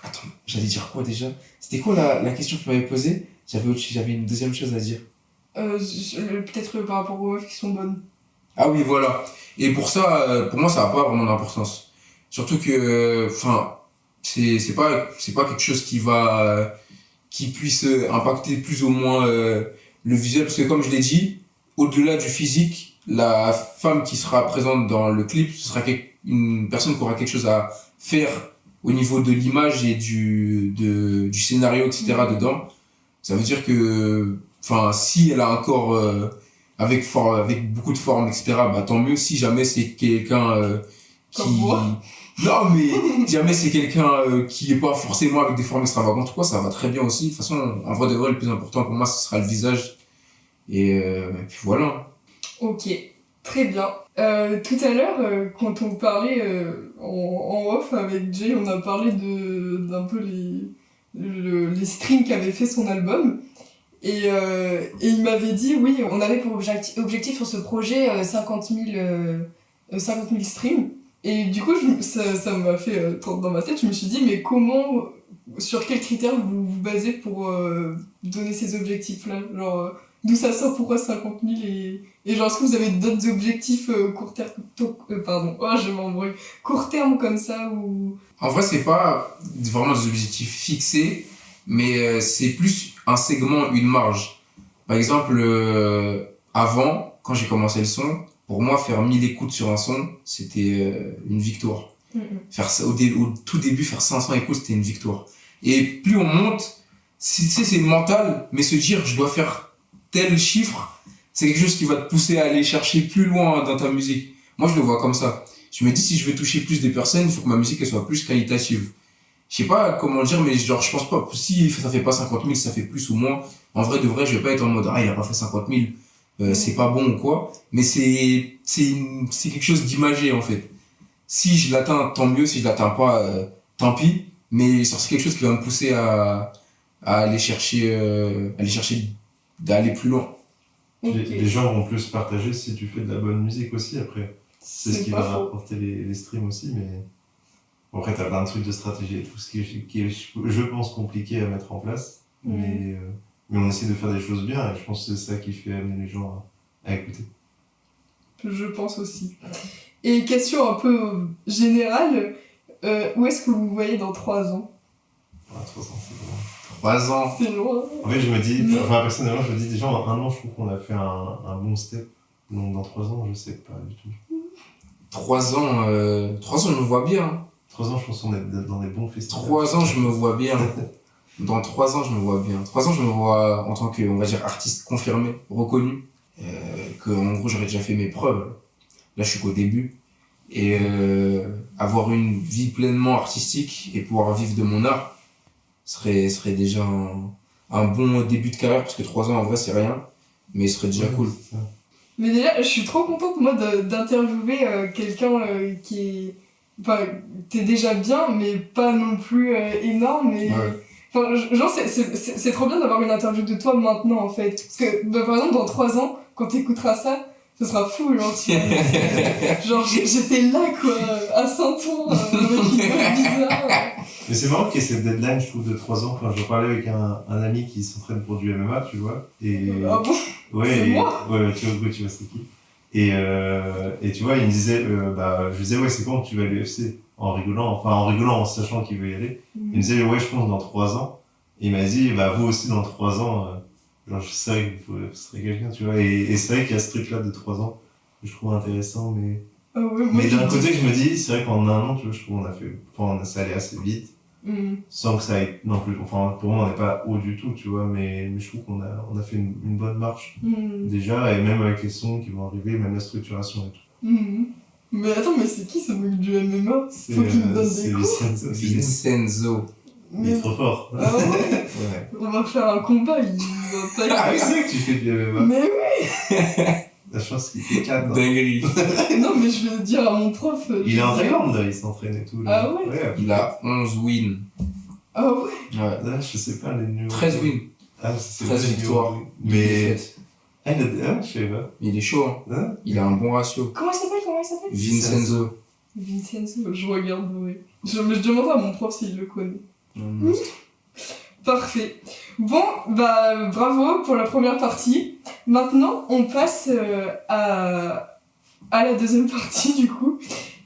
attends, j'allais dire quoi déjà? C'était quoi la question que tu m'avais posée? J'avais une deuxième chose à dire. Peut-être par rapport aux meufs qui sont bonnes. Ah oui, voilà. Et pour ça, pour moi, ça n'a pas vraiment d'importance. Surtout que, enfin, c'est pas quelque chose qui puisse impacter plus ou moins le visuel, parce que comme je l'ai dit, au-delà du physique, la femme qui sera présente dans le clip, ce sera une personne qui aura quelque chose à faire au niveau de l'image et du scénario, etc. dedans. Ça veut dire que, enfin, si elle a un corps avec beaucoup de forme, etc., bah tant mieux. Si jamais c'est quelqu'un qui... Comme moi. Non, mais si jamais c'est quelqu'un qui est pas forcément avec des formes extravagantes ou quoi, ça va très bien aussi. De toute façon, en vrai de vrai, le plus important pour moi, ce sera le visage. Et puis voilà. Ok, très bien. Tout à l'heure, quand on parlait en off avec Jay, on a parlé d'un peu les streams qu'avait fait son album. Et il m'avait dit, oui, on avait pour objectif sur ce projet 50 000 streams. Et du coup, ça m'a fait dans ma tête, je me suis dit, mais comment, sur quels critères vous vous basez pour donner ces objectifs-là? Genre, d'où ça sort, pourquoi 50 000 et genre, est-ce que vous avez d'autres objectifs court terme, court terme comme ça ou... En vrai, c'est pas vraiment des objectifs fixés, mais c'est plus un segment, une marge. Par exemple, avant, quand j'ai commencé le son, pour moi, faire 1000 écoutes sur un son, c'était une victoire. Faire ça, au tout début, faire 500 écoutes, c'était une victoire. Et plus on monte, c'est mental, mais se dire, je dois faire tel chiffre, c'est quelque chose qui va te pousser à aller chercher plus loin dans ta musique. Moi, je le vois comme ça. Je me dis, si je veux toucher plus de personnes, il faut que ma musique elle soit plus qualitative. Je sais pas comment dire, mais genre, je pense pas, si ça fait pas 50 000, ça fait plus ou moins. En vrai de vrai, je vais pas être en mode, ah, il a pas fait 50 000, c'est pas bon ou quoi. Mais c'est quelque chose d'imagé, en fait. Si je l'atteins, tant mieux. Si je l'atteins pas, tant pis. Mais c'est quelque chose qui va me pousser à aller chercher, d'aller plus loin. Okay. Les gens vont plus partager si tu fais de la bonne musique aussi après. C'est ce qui va rapporter les streams aussi, mais bon, après t'as plein de trucs de stratégie et tout ce qui est je pense compliqué à mettre en place, mais on essaie de faire des choses bien et je pense que c'est ça qui fait amener les gens à écouter. Je pense aussi. Et question un peu générale, où est-ce que vous vous voyez dans 3 ans? 3 ans, c'est bon. 3 ans. C'est loin. En fait, je me dis, personnellement, je me dis déjà en 1 an, je trouve qu'on a fait un bon step. Donc dans 3 ans, je sais pas du tout. 3 ans, 3 ans, je me vois bien. 3 ans, je pense qu'on est dans des bons festivals. 3 ans, je me vois bien. Dans 3 ans, je me vois bien. 3 ans, je me vois en tant que, on va dire, artiste confirmé, reconnu. Que, en gros, j'aurais déjà fait mes preuves. Là, je suis qu'au début. Et avoir une vie pleinement artistique et pouvoir vivre de mon art serait déjà un bon début de carrière, parce que 3 ans, en vrai, c'est rien. Mais ce serait déjà cool. Mais déjà, je suis trop contente, moi, d'interviewer quelqu'un qui est... Enfin, t'es déjà bien, mais pas non plus énorme. Et... Ouais. Enfin, genre, c'est trop bien d'avoir une interview de toi maintenant, en fait. Parce que, bah, par exemple, dans 3 ans, quand t'écouteras ça, ce sera fou, genre, genre j'étais là, quoi, à Saint-Ouen, avec une voix bizarre. Mais c'est marrant qu'il y ait cette deadline, je trouve, de 3 ans. Quand je parlais avec un ami qui s'entraîne pour du MMA, tu vois. Et... Ah bon? Ouais, c'est moi? Ouais, tu vois c'est qui. Et tu vois, il me disait, je lui disais, ouais, c'est quand tu vas à l'UFC? En rigolant, en sachant qu'il veut y aller. Il me disait, ouais, je pense dans 3 ans. Et il m'a dit, vous aussi dans 3 ans, genre, je sais que vous serez quelqu'un, tu vois. Et c'est vrai qu'il y a ce truc-là de 3 ans que je trouve intéressant, mais. Ah ouais, mais d'un côté, je me dis, c'est vrai qu'en 1 an, tu vois, je trouve ça allait assez vite. Sans que ça ait non plus, enfin, pour moi, on n'est pas haut du tout, tu vois, mais je trouve qu'on a fait une bonne marche. Déjà, et même avec les sons qui vont arriver, même la structuration et tout. Mais attends, mais c'est qui ce mec du MMA? Faut qu'il me donne des coups. Vincenzo. Il est trop fort. Ah ouais? Ouais. On va faire un combat, il va pas... Ah oui, c'est vrai que tu fais du MMA. Mais oui! La chance qu'il t'éclate. Dinguerie. Non, mais je vais dire à mon prof... Il est en Thaïlande, il s'entraîne et tout. Là. Ah ouais? Il a 11 wins. Ah ouais? Ouais. Là, je sais pas les numéros. 13 wins. Ah, c'est 13 victoires. Mais... Ah, je sais pas. Il est chaud, hein. Il a un bon ratio. Comment il s'appelle? Vincenzo. Vincenzo, je regarderai. Je demande à mon prof s'il le connaît. Parfait. Bon, bah bravo pour la première partie. Maintenant, on passe à la deuxième partie du coup,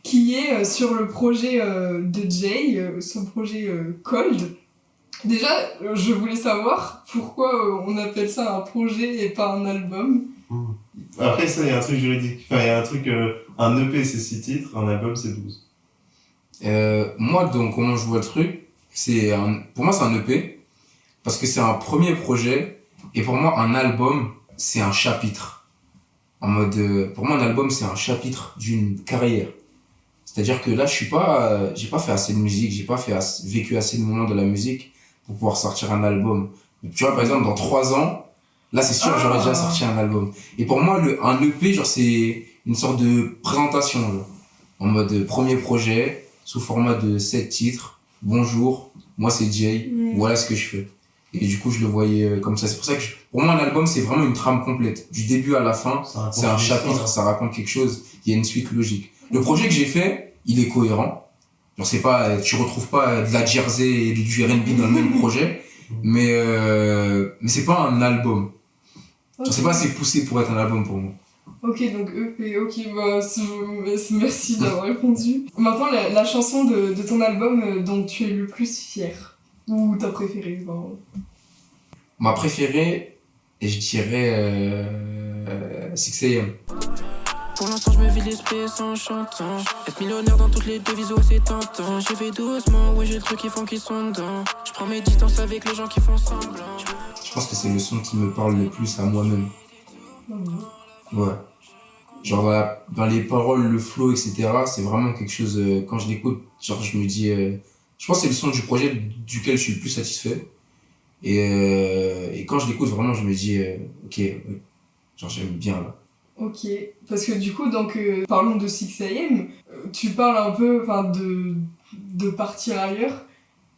qui est sur le projet de Jay, son projet Cold. Déjà, je voulais savoir pourquoi on appelle ça un projet et pas un album. Après, ça, il y a un truc juridique. Enfin, il y a un truc. Un EP, c'est 6 titres, un album, c'est 12. Moi, donc, comment je vois le truc, pour moi, c'est un EP, parce que c'est un premier projet, et pour moi, un album, c'est un chapitre. En mode, pour moi, un album, c'est un chapitre d'une carrière. C'est-à-dire que là, j'ai pas fait assez de musique, j'ai pas vécu assez de moments de la musique pour pouvoir sortir un album. Tu vois, par exemple, dans 3 ans, là, c'est sûr, j'aurais déjà sorti un album. Et pour moi, un EP, genre, c'est une sorte de présentation, genre. En mode premier projet, sous format de 7 titres. Bonjour, moi c'est Jay, voilà ce que je fais. Et du coup, je le voyais comme ça. C'est pour ça que pour moi, un album, c'est vraiment une trame complète. Du début à la fin, c'est un chapitre, ça raconte quelque chose, il y a une suite logique. Le projet que j'ai fait, il est cohérent. Genre, c'est pas, tu retrouves pas de la Jersey et du R&B dans le même projet, mais c'est pas un album. Genre, c'est pas assez poussé pour être un album pour moi. Ok, donc EP, ok, bah, merci d'avoir répondu. Maintenant, la chanson de ton album dont tu es le plus fier, ou ta préférée, bon. Ma préférée, je dirais 6am. Pour l'instant, je me vide l'esprit en chantant. Être millionnaire dans toutes les devises, ouais, c'est tentant. J'y vais doucement, ouais, j'ai le truc qui font qu'ils sont dedans. Je prends mes distances avec les gens qui font semblant. Je pense que c'est le son qui me parle le plus à moi-même. Ouais. Genre dans les paroles, le flow, etc. C'est vraiment quelque chose, quand je l'écoute, genre je me dis, je pense que c'est le son du projet duquel je suis le plus satisfait. Et quand je l'écoute vraiment, je me dis, ok, genre j'aime bien là. Ok, parce que du coup, donc, parlons de 6am, tu parles un peu de partir ailleurs,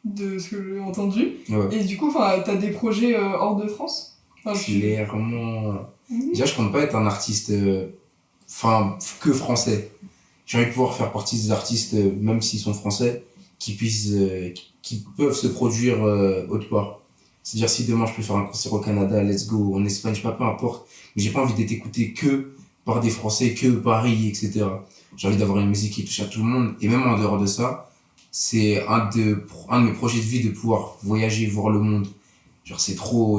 de ce que j'ai entendu. Ouais. Et du coup, t'as des projets hors de France? Clairement. Déjà, je compte pas être un artiste que français. J'ai envie de pouvoir faire partie des artistes, même s'ils sont français, qui peuvent se produire autre part. C'est-à-dire, si demain je peux faire un concert au Canada, let's go, en Espagne, je sais pas, peu importe, mais j'ai pas envie d'être écouté que par des Français, que Paris, etc. J'ai envie d'avoir une musique qui touche à tout le monde, et même en dehors de ça, c'est un de mes projets de vie de pouvoir voyager, voir le monde. Genre,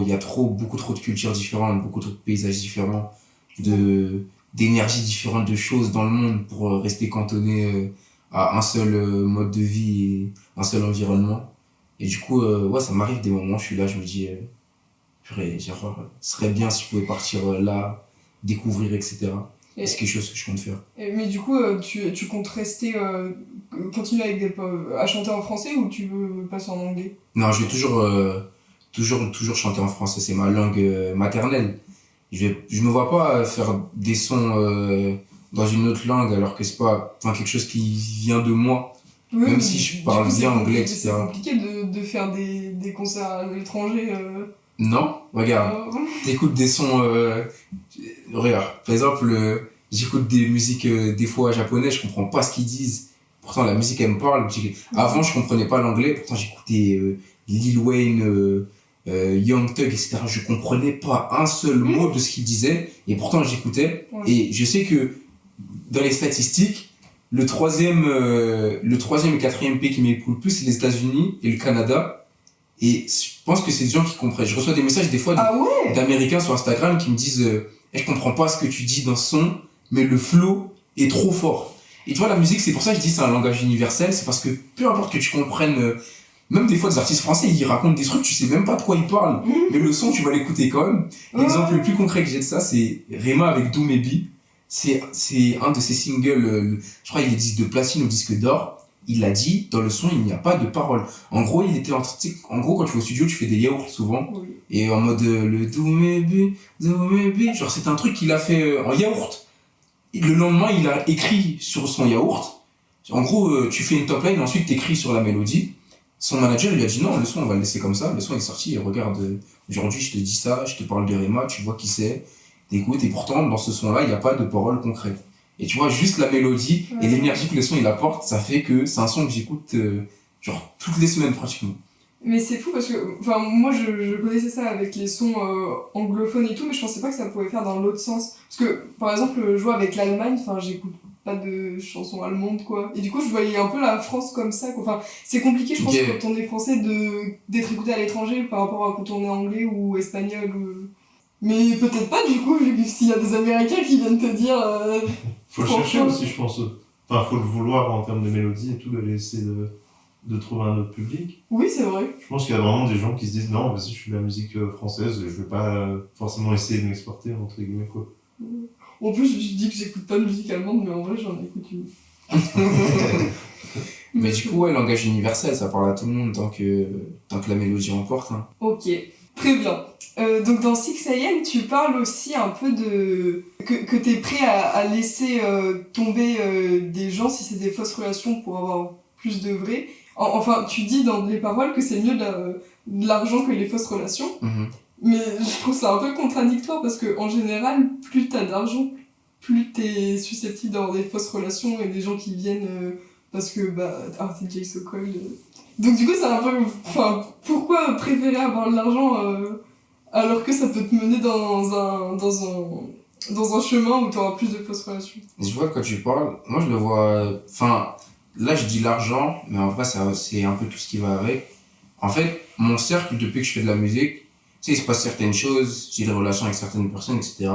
il y a beaucoup trop de cultures différentes, beaucoup trop de paysages différents, d'énergies différentes, de choses dans le monde pour rester cantonné à un seul mode de vie et un seul environnement. Et du coup, ouais, ça m'arrive des moments, je suis là, je me dis, purée, genre, ce serait bien si je pouvais partir là, découvrir, etc. Et c'est quelque chose que je compte faire. Mais du coup, tu comptes rester, continuer à chanter en français ou tu veux passer en anglais? Non, je vais toujours chanter en français, c'est ma langue maternelle. Je me vois pas faire des sons dans une autre langue alors que c'est pas quelque chose qui vient de moi. Oui, même si je parle bien anglais, etc. C'est compliqué de faire des concerts à l'étranger. Non, regarde, t'écoutes des sons... regarde, par exemple, j'écoute des musiques des fois japonais, je comprends pas ce qu'ils disent. Pourtant, la musique, elle me parle. Avant, je comprenais pas l'anglais, pourtant j'écoutais Lil Wayne, Young Thug, etc. Je comprenais pas un seul mot de ce qu'ils disaient, et pourtant j'écoutais. Et je sais que dans les statistiques, le troisième et quatrième pays qui m'écoute le plus, c'est les États-Unis et le Canada. Et je pense que c'est des gens qui comprennent. Je reçois des messages des fois d'Américains sur Instagram qui me disent je comprends pas ce que tu dis dans ce son, mais le flow est trop fort. Et tu vois, la musique, c'est pour ça que je dis c'est un langage universel, c'est parce que peu importe que tu comprennes, même des fois des artistes français, ils racontent des trucs, tu sais même pas de quoi ils parlent, mais le son, tu vas l'écouter quand même. L'exemple le plus concret que j'ai de ça, c'est Rema avec Do Maybe. C'est un de ses singles, je crois il est disque de platine ou disque d'or. Il a dit, dans le son, il n'y a pas de parole. En gros, quand tu vas au studio, tu fais des yaourts souvent. Oui. Et en mode, le do maybe, genre, c'est un truc qu'il a fait en yaourt. Et le lendemain, il a écrit sur son yaourt. En gros, tu fais une top line, ensuite t'écris sur la mélodie. Son manager, il lui a dit non, le son, on va le laisser comme ça. Le son est sorti, et regarde, aujourd'hui, je te dis ça, je te parle de Rema, tu vois qui c'est, t'écoutes. Et pourtant, dans ce son-là, il n'y a pas de parole concrète. Et tu vois, juste la mélodie et Ouais. l'énergie que le son il apporte, ça fait que c'est un son que j'écoute genre toutes les semaines pratiquement. Mais c'est fou parce que, enfin, moi je connaissais ça avec les sons anglophones et tout, mais je pensais pas que ça pouvait faire dans l'autre sens. Parce que, par exemple, je vois avec l'Allemagne, enfin, j'écoute pas de chansons allemandes, quoi. Et du coup, je voyais un peu la France comme ça, quoi. Enfin, c'est compliqué, je pense, Ok. quand on est français, d'être écouté à l'étranger par rapport à quand on est anglais ou espagnol. Mais peut-être pas, du coup, vu s'il y a des Américains qui viennent te dire. Faut le chercher aussi, je pense. Enfin, faut le vouloir en termes de mélodie et tout, d'aller essayer de trouver un autre public. Oui, c'est vrai. Je pense qu'il y a vraiment des gens qui se disent non, vas-y, je fais de la musique française, je vais pas forcément essayer de m'exporter, entre guillemets, quoi. En plus, je dis que j'écoute pas de musique allemande, mais en vrai, j'en écoute une. Mais du coup, ouais, langage universel, ça parle à tout le monde tant que la mélodie emporte. Hein. Ok, très bien. Donc dans 6am, tu parles aussi un peu de... que t'es prêt à laisser tomber des gens si c'est des fausses relations pour avoir plus de vrai. Enfin, tu dis dans les paroles que c'est mieux de l'argent que les fausses relations. Mhm. Mais je trouve ça un peu contradictoire parce que en général, plus t'as d'argent, plus t'es susceptible d'avoir des fausses relations et des gens qui viennent parce que t'es Jay Sokol. Donc du coup, c'est un peu... Enfin, pourquoi préférer avoir de l'argent alors que ça peut te mener dans un chemin où t'auras plus de fausses relations? Je vois quand tu parles, moi je le vois. Enfin, là je dis l'argent, mais en vrai c'est un peu tout ce qui va avec. En fait, mon cercle, depuis que je fais de la musique, tu sais, il se passe certaines choses, j'ai des relations avec certaines personnes, etc.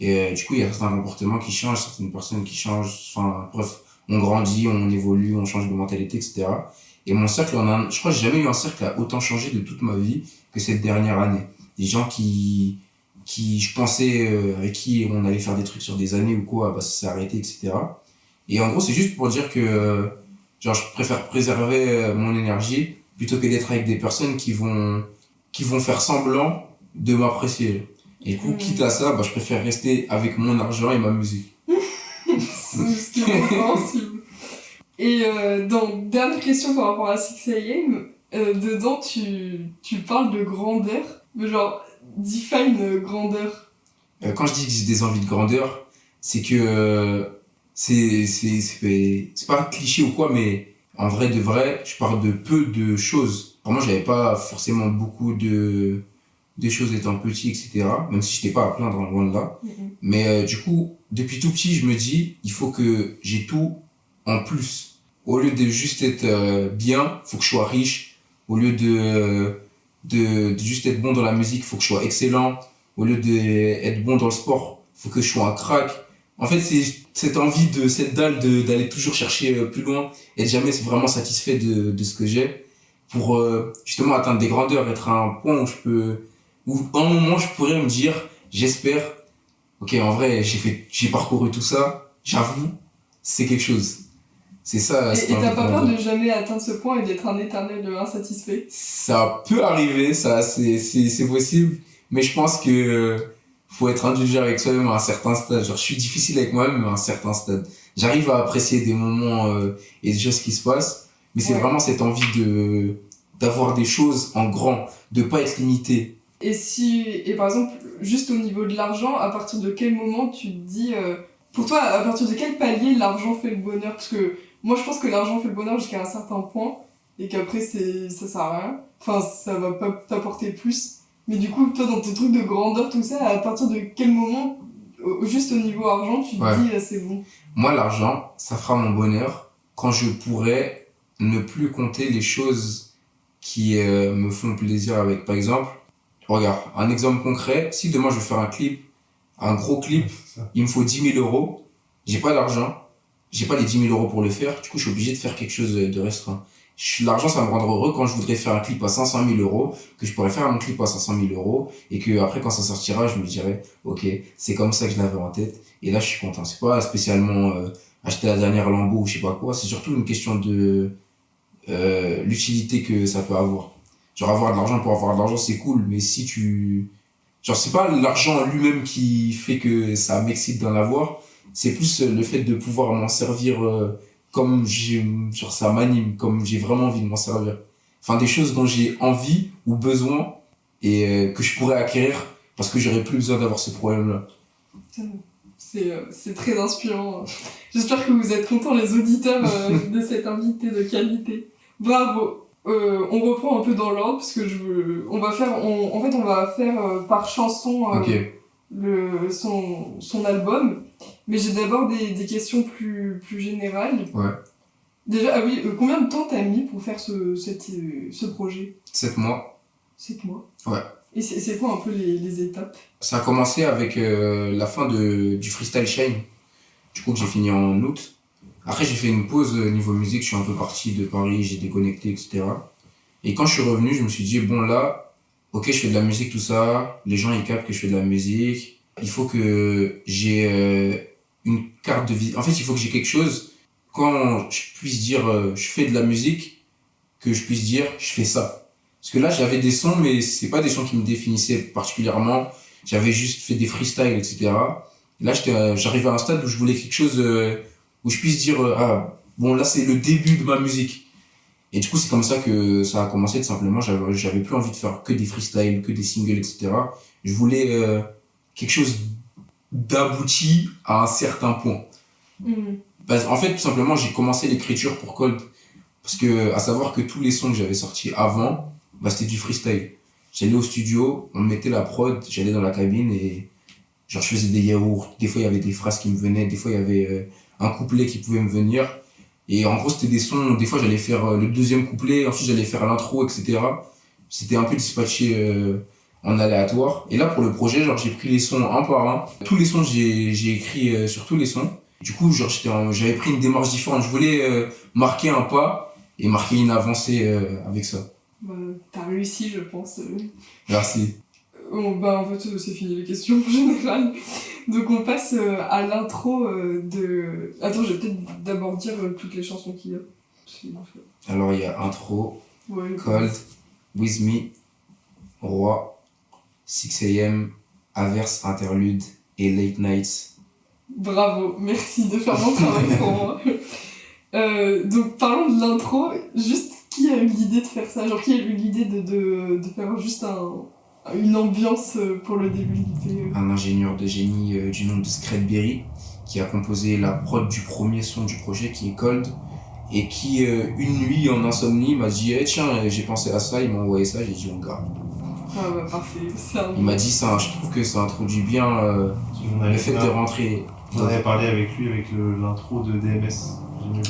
Et du coup, il y a certains comportements qui changent, certaines personnes qui changent. Enfin, bref, on grandit, on évolue, on change de mentalité, etc. Et mon cercle, je crois que j'ai jamais eu un cercle qui a autant changé de toute ma vie que cette dernière année. Des gens qui je pensais, avec qui on allait faire des trucs sur des années ou quoi, bah, ça s'est arrêté, etc. Et en gros, c'est juste pour dire que, genre, je préfère préserver mon énergie plutôt que d'être avec des personnes qui vont faire semblant de m'apprécier. Et du coup, quitte à ça, bah, je préfère rester avec mon argent et ma musique. C'est ce qui est compréhensible. Et dernière question par rapport à 6am, dedans tu parles de grandeur, mais genre, define grandeur. Quand je dis que j'ai des envies de grandeur, c'est que c'est pas cliché ou quoi, mais en vrai de vrai, je parle de peu de choses. Pour moi, j'avais pas forcément beaucoup de choses étant petit, etc. Même si je n'étais pas à plaindre, loin de là. Mais du coup, depuis tout petit, je me dis, il faut que j'ai tout en plus. Au lieu de juste être bien, faut que je sois riche. Au lieu de juste être bon dans la musique, faut que je sois excellent. Au lieu d'être bon dans le sport, faut que je sois un crack. En fait, c'est cette envie cette dalle d'aller toujours chercher plus loin et de jamais vraiment satisfait de ce que j'ai pour justement atteindre des grandeurs, être à un point où à un moment je pourrais me dire, j'espère, ok, en vrai, j'ai parcouru tout ça, j'avoue, c'est quelque chose. C'est ça. Et t'as pas peur de jamais atteindre ce point et d'être un éternel insatisfait? Ça peut arriver, ça, c'est possible, mais je pense que faut être indulgent avec soi-même à un certain stade. Genre, je suis difficile avec moi-même, mais à un certain stade. J'arrive à apprécier des moments et des choses qui se passent, mais c'est vraiment cette envie d'avoir des choses en grand, de pas être limité. Et par exemple, juste au niveau de l'argent, à partir de quel moment tu te dis... pour toi, à partir de quel palier l'argent fait le bonheur? Parce que moi, je pense que l'argent fait le bonheur jusqu'à un certain point, et qu'après, ça sert à rien. Enfin, ça va pas t'apporter plus. Mais du coup, toi, dans tes trucs de grandeur, tout ça, à partir de quel moment, juste au niveau argent, tu te dis, c'est bon? Moi, l'argent, ça fera mon bonheur quand je pourrai ne plus compter les choses qui me font plaisir avec. Par exemple, regarde, un exemple concret, si demain je veux faire un clip, un gros clip, il me faut 10 000 euros, j'ai pas d'argent, j'ai pas les 10 000 euros pour le faire, du coup je suis obligé de faire quelque chose de restreint. L'argent, ça va me rendre heureux quand je voudrais faire un clip à 500 000 euros, que je pourrais faire mon clip à 500 000 euros, et que après quand ça sortira, je me dirais, ok, c'est comme ça que je l'avais en tête, et là je suis content. C'est pas spécialement acheter la dernière Lambo ou je sais pas quoi, c'est surtout une question de l'utilité que ça peut avoir. Genre avoir de l'argent pour avoir de l'argent, c'est cool, mais si tu... Genre c'est pas l'argent en lui-même qui fait que ça m'excite d'en avoir, c'est plus le fait de pouvoir m'en servir comme genre ça m'anime, comme j'ai vraiment envie de m'en servir. Enfin des choses dont j'ai envie ou besoin et que je pourrais acquérir parce que j'aurais plus besoin d'avoir ce problème-là. C'est très inspirant. J'espère que vous êtes contents, les auditeurs, de cet invité de qualité. Bravo. On reprend un peu dans l'ordre parce que on va faire par chanson Ok. son album. Mais j'ai d'abord des questions plus générales. Ouais. Déjà, ah oui, combien de temps t'as mis pour faire ce projet? 7 mois. 7 mois. Ouais. Et c'est quoi un peu les étapes? Ça a commencé avec la fin du Freestyle Shine. Du coup, que j'ai fini en août. Après, j'ai fait une pause niveau musique. Je suis un peu parti de Paris, j'ai déconnecté, etc. Et quand je suis revenu, je me suis dit, bon là, ok, je fais de la musique, tout ça. Les gens, ils captent que je fais de la musique. Il faut que j'ai une carte de vie. En fait, il faut que j'ai quelque chose. Quand je puisse dire, je fais de la musique, que je puisse dire, je fais ça. Parce que là, j'avais des sons, mais c'est pas des sons qui me définissaient particulièrement. J'avais juste fait des freestyles, etc. Et là, j'arrivais à un stade où je voulais quelque chose où je puisse dire, ah, bon, là, c'est le début de ma musique. Et du coup, c'est comme ça que ça a commencé, tout simplement. J'avais plus envie de faire que des freestyles, que des singles, etc. Je voulais quelque chose d'abouti à un certain point. En fait, tout simplement, j'ai commencé l'écriture pour Cold. Parce que, à savoir que tous les sons que j'avais sortis avant, c'était du freestyle. J'allais au studio, on mettait la prod, j'allais dans la cabine et genre je faisais des yaourts. Des fois, il y avait des phrases qui me venaient, des fois, il y avait un couplet qui pouvait me venir. Et en gros, c'était des sons, des fois, j'allais faire le deuxième couplet, ensuite, j'allais faire l'intro, etc. C'était un peu dispatché en aléatoire. Et là, pour le projet, genre, j'ai pris les sons un par un. Tous les sons, j'ai écrit sur tous les sons. Du coup, genre, j'avais pris une démarche différente. Je voulais marquer un pas et marquer une avancée avec ça. T'as réussi, je pense. Merci. En fait, c'est fini les questions générales. Donc, on passe à l'intro de... Attends, je vais peut-être d'abord dire toutes les chansons qu'il y a. Alors, il y a Intro, Ouais, Cold, With Me, Roi, 6am, Averse, Interlude et Late Nights. Bravo, merci de faire mon travail pour moi. Donc, parlons de l'intro. Juste, qui a eu l'idée de faire ça? Genre, qui a eu l'idée de faire juste une ambiance pour le début de l'idée? Un ingénieur de génie du nom de Scredberry qui a composé la prod du premier son du projet qui est Cold et qui, une nuit en insomnie, m'a dit hey, tiens, j'ai pensé à ça, il m'a envoyé ça, j'ai dit on garde. Ah parfait. Il m'a dit ça, je trouve que ça introduit bien le fait de rentrer. On avait parlé avec lui avec l'intro de DMS.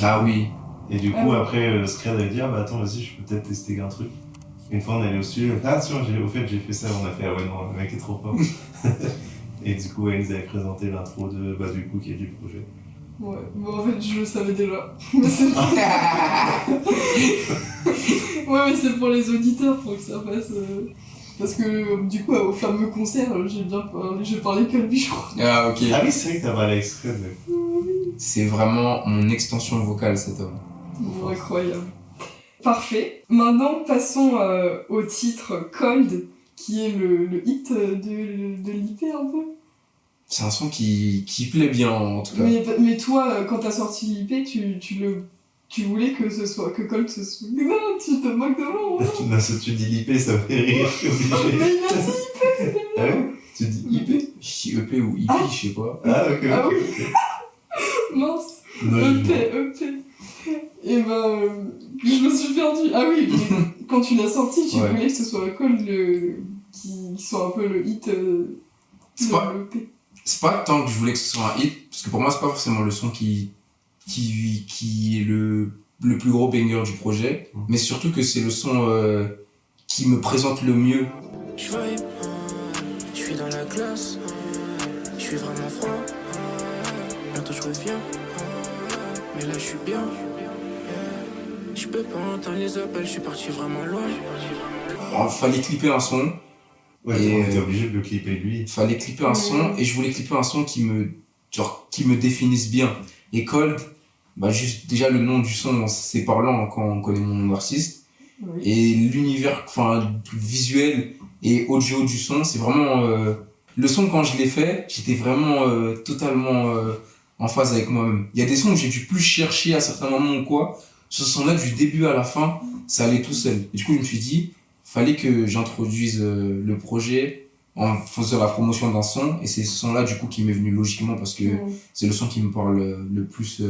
Ah oui. Et du coup, après, Scred avait dit, attends, vas-y, je peux peut-être tester un truc. Une fois, on allait au studio, tiens, j'ai fait ça, on a fait, ah ouais, non, le mec est trop fort. Et du coup, ils avaient présenté l'intro du coup, qui est du projet. Ouais, en fait, je le savais déjà. Ouais, mais c'est pour les auditeurs, pour que ça passe. Parce que, du coup, au fameux concert, j'ai parlé que lui, je crois. Ah, ok. Ah oui, c'est vrai que t'as parlé avec Scred. C'est vraiment mon extension vocale, cet homme. Bon, incroyable. Parfait. Maintenant, passons au titre Cold, qui est le hit de l'IP un peu. C'est un son qui plaît bien, en tout cas. Mais toi, quand t'as sorti l'IP, tu voulais que Cold se soit... Non, tu te moques de moi. Non, si tu dis l'IP, ça fait rire, je suis obligé. Mais il a dit IP. Ah ouais? Tu dis IP? Je dis EP ou IP, je sais pas. Ah, ok. Ah oui. Mince. Non, EP. Et je me suis perdue. Ah oui, mais quand tu l'as sorti, tu voulais que ce soit Cold qui soit un peu le hit de l'EP. C'est pas tant que je voulais que ce soit un hit, parce que pour moi, c'est pas forcément le son qui est le plus gros banger du projet, mais surtout que c'est le son qui me présente le mieux. Je suis dans la classe, je suis vraiment froid. Bientôt je reviens, mais là je suis bien. Je peux pas entendre les appels, je suis parti vraiment loin. Il fallait clipper un son. Ouais, on était obligé de le clipper lui. Il fallait clipper un son, et je voulais clipper un son qui me définisse bien. Et Cold, juste déjà le nom du son, c'est parlant quand on connaît mon nom d'artiste. Oui. Et l'univers visuel et audio du son, c'est vraiment... Le son, quand je l'ai fait, j'étais vraiment totalement en phase avec moi-même. Il y a des sons où j'ai dû plus chercher à certains moments ou quoi. Ce son-là, du début à la fin, ça allait tout seul. Et du coup, je me suis dit, fallait que j'introduise le projet en faisant la promotion d'un son, et c'est ce son-là, du coup, qui m'est venu logiquement, parce que c'est le son qui me parle le plus.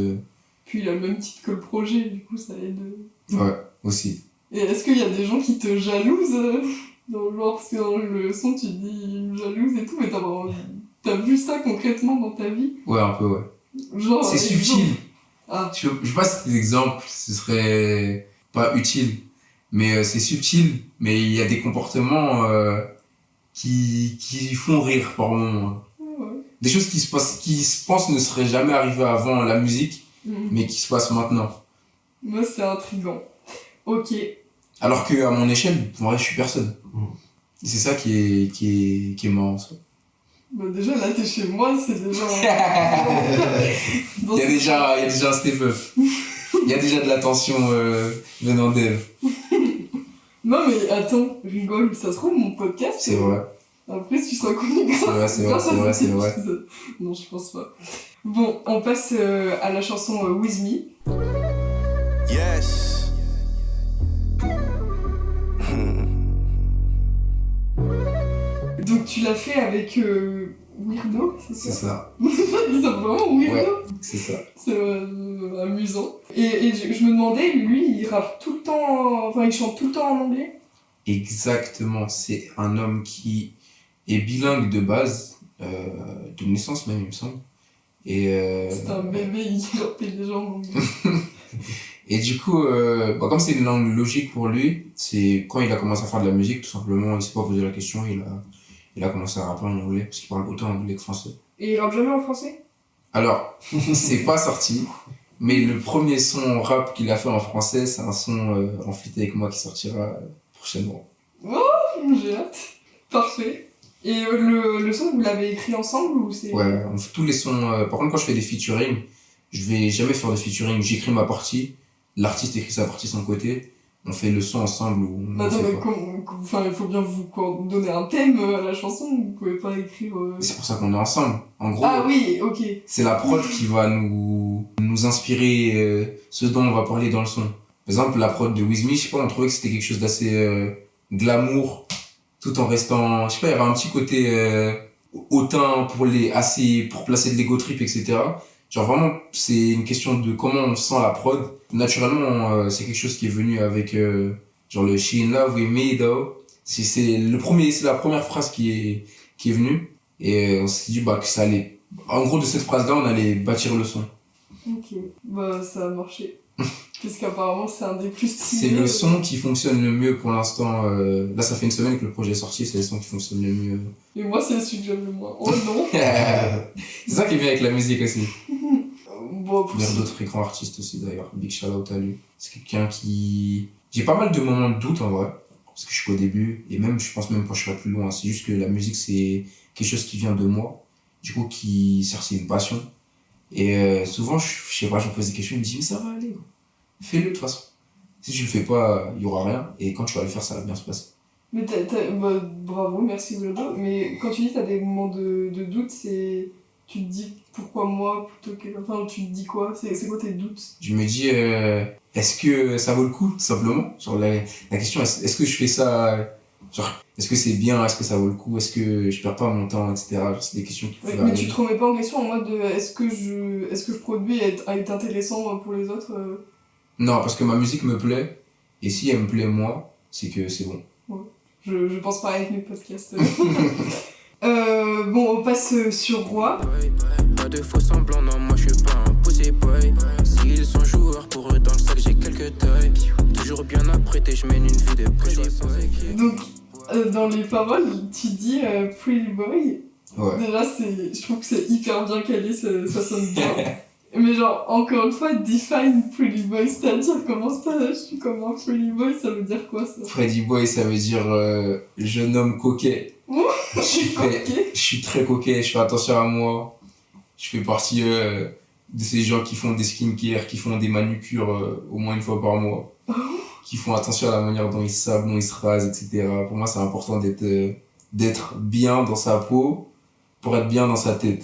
Puis il a le même titre que le projet, du coup, ça aide. Ouais, aussi. Et est-ce qu'il y a des gens qui te jalousent dans le genre, parce que dans le son, tu dis il me jalouse et tout, mais t'as vu ça concrètement dans ta vie? Ouais, un peu, ouais. Genre, C'est subtil. Ah. Je sais pas si des exemples, ce serait pas utile, mais c'est subtil, mais il y a des comportements qui font rire par moments. Ouais. Des choses qui se pensent ne seraient jamais arrivées avant la musique, mais qui se passent maintenant. Moi, c'est intriguant. Ok. Alors qu'à mon échelle, en vrai, je suis personne. Et c'est ça qui est marrant, ça. Bah déjà, là, t'es chez moi, c'est déjà... Il y a déjà un step up. Il y a déjà de l'attention venant d'elle. Non, mais attends, rigole, ça se trouve, mon podcast... C'est vrai. Après, tu seras connu grâce à c'est vrai. Non, je pense pas. Bon, on passe à la chanson With Me. Yes. Donc tu l'as fait avec Weirdo, c'est C'est ça? ça. Ils sont vraiment Weirdo. Ouais, c'est ça. C'est amusant. Et je me demandais, lui, il rappe tout le temps... Enfin, il chante tout le temps en anglais? Exactement. C'est un homme qui est bilingue de base, de naissance même, il me semble. Et, C'est un bébé, il rappelle les gens en anglais. et du coup, comme c'est une langue logique pour lui, c'est quand il a commencé à faire de la musique, tout simplement, il s'est pas posé la question, il a commencé à rapper en anglais, parce qu'il parle autant anglais que français. Et il rappe jamais en français? Alors, c'est pas sorti, mais le premier son rap qu'il a fait en français, c'est un son en feat avec moi qui sortira prochainement. J'ai hâte. Parfait. Et le son, vous l'avez écrit ensemble ou c'est... Ouais, on fait tous les sons. Par contre, quand je fais des featuring, je vais jamais faire de featuring. J'écris ma partie, l'artiste écrit sa partie de son côté, on fait le son ensemble. Attends, mais il faut bien vous donner un thème à la chanson, vous pouvez pas écrire... C'est pour ça qu'on est ensemble. En gros, Ah oui, ok. c'est la prod qui va nous inspirer ce dont on va parler dans le son. Par exemple, la prod de With Me, je sais pas, on trouvait que c'était quelque chose d'assez glamour, tout en restant, je sais pas, il y avait un petit côté hautain pour placer de l'ego trip, etc. Genre vraiment, c'est une question de comment on sent la prod. Naturellement, c'est quelque chose qui est venu avec genre le She in Love with Me though. C'est la première phrase qui est venue, et on s'est dit que ça allait, en gros, de cette phrase là on allait bâtir le son. Ok, bah ça a marché. Parce qu'apparemment c'est un des plus stylés. C'est le son qui fonctionne le mieux pour l'instant. Là, ça fait une semaine que le projet est sorti, c'est le son qui fonctionne le mieux. Et moi, c'est celui que j'aime le moins. Oh non. C'est ça qui est bien avec la musique aussi. Bon, Il y a d'autres grands artistes aussi d'ailleurs. Big shout out à lui. C'est quelqu'un qui... J'ai pas mal de moments de doute en vrai. Parce que je suis qu'au début. Et même, je pense même quand je serai plus loin. C'est juste que la musique, c'est quelque chose qui vient de moi. Du coup, c'est une passion. Et souvent, je sais pas, je me pose des questions. Je me dis, mais ça va aller. Fais-le de toute façon. Si tu le fais pas, il y aura rien. Et quand tu vas le faire, ça va bien se passer. Mais bravo, merci Globo. Mais quand tu dis que t'as des moments de doute, tu te dis pourquoi moi plutôt que... Enfin, tu te dis quoi? C'est quoi tes doutes? Je me dis, est-ce que ça vaut le coup, tout simplement? Genre, la question, est-ce que je fais ça... Genre, est-ce que c'est bien? Est-ce que ça vaut le coup? Est-ce que je perds pas mon temps, etc. Genre, c'est des questions qui peuvent mais tu te remets pas en question en mode est-ce que je produis est intéressant pour les autres Non, parce que ma musique me plaît. Et si elle me plaît moi, c'est que c'est bon. Ouais. Je pense pareil avec mes podcasts. Bon, on passe sur Roi. Pas de faux semblants, non, moi je suis pas un pussy boy. S'ils sont joueurs, pour eux dans le sac j'ai quelques tailles. Toujours bien apprêté, je mène une vie de pretty boy. Donc, dans les paroles, tu dis Pretty Boy. Ouais. Déjà, je trouve que c'est hyper bien calé, ça sonne bien. Mais genre, encore une fois, define Pretty Boy, c'est-à-dire comment ça, je suis comme un Pretty Boy, ça veut dire quoi ça? Pretty boy, ça veut dire jeune homme coquet. Je suis très coquet, je fais attention à moi. Je fais partie de ces gens qui font des skincare, qui font des manucures au moins une fois par mois. Qui font attention à la manière dont ils se savent, dont ils se rasent, etc. Pour moi, c'est important d'être bien dans sa peau pour être bien dans sa tête.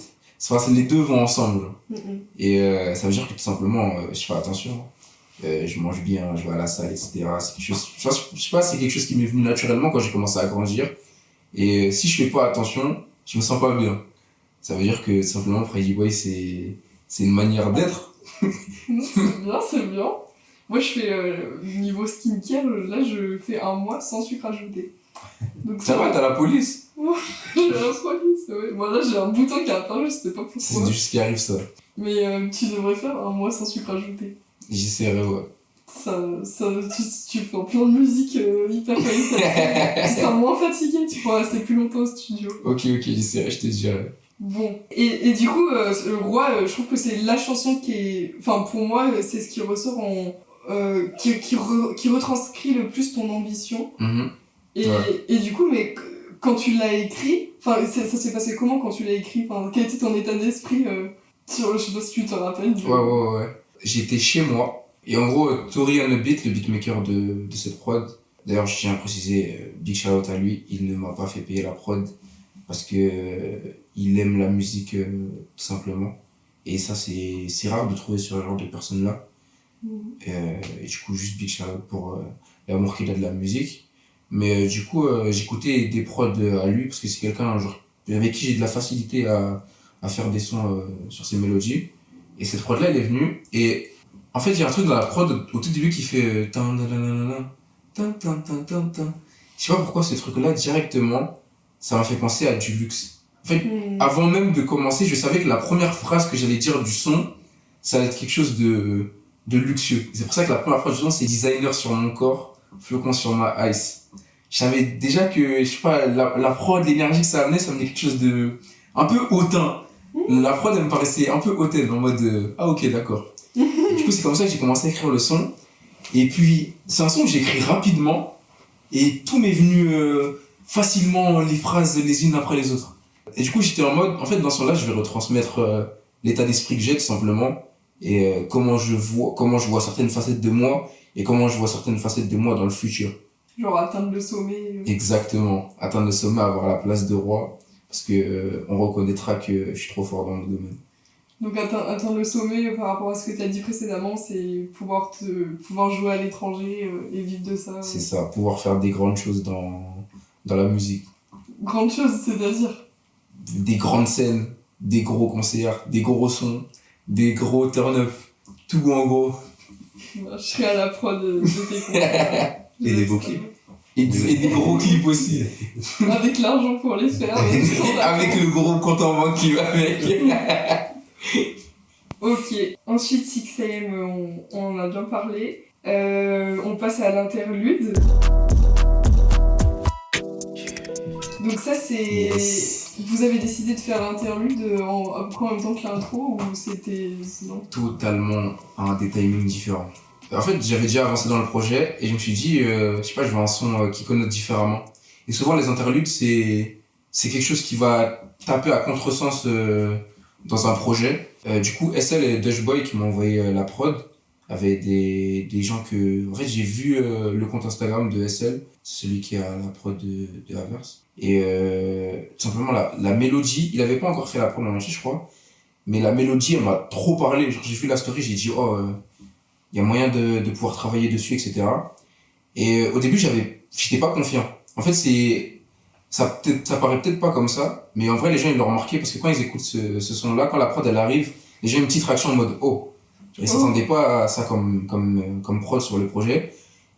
Les deux vont ensemble. Et ça veut dire que tout simplement, je fais attention. Je mange bien, je vais à la salle, etc. C'est quelque chose, je sais pas, c'est quelque chose qui m'est venu naturellement quand j'ai commencé à grandir. Et si je fais pas attention, je me sens pas bien. Ça veut dire que simplement Pretty Boy, c'est une manière d'être. Non, c'est bien, c'est bien. Moi, je fais niveau skincare, là, je fais un mois sans sucre ajouté. Donc, Ça va, t'as la police. j'ai la police, ouais. Moi, là, j'ai un bouton qui a apparu, je sais pas C'est pourquoi. juste ce qui arrive, ça. Mais tu devrais faire un mois sans sucre ajouté. J'essaierai, ouais. Tu fais plein de musique hyper qualitative. Tu seras moins fatigué, tu pourras rester plus longtemps au studio. Ok, j'essaierai, je te dirai. Bon, et du coup, le roi, je trouve que c'est la chanson qui est... Enfin, pour moi, c'est ce qui ressort en... qui retranscrit le plus ton ambition. Et du coup, mais quand tu l'as écrit, enfin, ça s'est passé comment quand tu l'as écrit? Enfin, quel était ton état d'esprit je sais pas si tu te rappelles. Ouais. J'étais chez moi. Et en gros, Tori on the Beat, le beatmaker de cette prod, d'ailleurs, je tiens à préciser, big shout out à lui, il ne m'a pas fait payer la prod parce que il aime la musique tout simplement. Et ça, c'est rare de trouver ce genre de personnes-là. Et du coup, juste big shout out pour l'amour qu'il a de la musique. Mais du coup, j'écoutais des prods à lui parce que c'est quelqu'un genre, avec qui j'ai de la facilité à faire des sons sur ses mélodies. Et cette prod-là, elle est venue. Et en fait, il y a un truc dans la prod au tout début qui fait tan tan tan tan tan tan tan. Je sais pas pourquoi ce truc-là, directement, ça m'a fait penser à du luxe. En fait, avant même de commencer, je savais que la première phrase que j'allais dire du son, ça allait être quelque chose de luxueux. C'est pour ça que la première phrase du son, c'est designer sur mon corps, flocon sur ma ice. Je savais déjà que, je sais pas, la prod, l'énergie que ça amenait, ça amenait quelque chose de un peu hautain. La prod, elle me paraissait un peu hautaine, en mode ah ok, d'accord. Du coup, c'est comme ça que j'ai commencé à écrire le son. Et puis, c'est un son que j'ai écrit rapidement. Et tout m'est venu facilement, les phrases les unes après les autres. Et du coup, j'étais en mode, en fait, dans ce son-là, je vais retransmettre l'état d'esprit que j'ai, tout simplement. Et comment je vois certaines facettes de moi. Et comment je vois certaines facettes de moi dans le futur. Genre atteindre le sommet. Exactement. Atteindre le sommet, avoir la place de roi. Parce que on reconnaîtra que je suis trop fort dans mon domaine. Donc atteindre le sommet par rapport à ce que tu as dit précédemment, c'est pouvoir jouer à l'étranger et vivre de ça. C'est ça, pouvoir faire des grandes choses dans la musique. Grande chose, c'est-à-dire des grandes scènes, des gros concerts, des gros sons, des gros turn-up, tout en gros. Je serai à la prod de tes concerts. Et des beaux clips. Et des gros clips aussi. Avec l'argent pour les faire. Avec le gros compte en banque qui va avec. Ok, ensuite 6am, on en a bien parlé. On passe à l'interlude. Donc ça c'est... Yes. Vous avez décidé de faire l'interlude à peu près en même temps que l'intro ou c'était... Non. Totalement des timings différents. En fait, j'avais déjà avancé dans le projet et je me suis dit, je sais pas, je veux un son qui connote différemment. Et souvent les interludes, c'est quelque chose qui va taper à contresens dans un projet. Du coup, SL et Dutchboy qui m'ont envoyé la prod avaient des gens que... En fait, j'ai vu le compte Instagram de SL, celui qui a la prod de Averse. Et tout simplement, la mélodie, il avait pas encore fait la prod en entier, je crois, mais la mélodie, elle m'a trop parlé. Genre, j'ai vu la story, j'ai dit, oh, il y a moyen de pouvoir travailler dessus, etc. Et au début, j'étais pas confiant. En fait, ça paraît peut-être pas comme ça, mais en vrai, les gens, ils l'ont remarqué parce que quand ils écoutent ce son-là, quand la prod, elle arrive, les gens ont une petite réaction en mode, oh. Ils s'attendaient pas à ça comme prod sur le projet.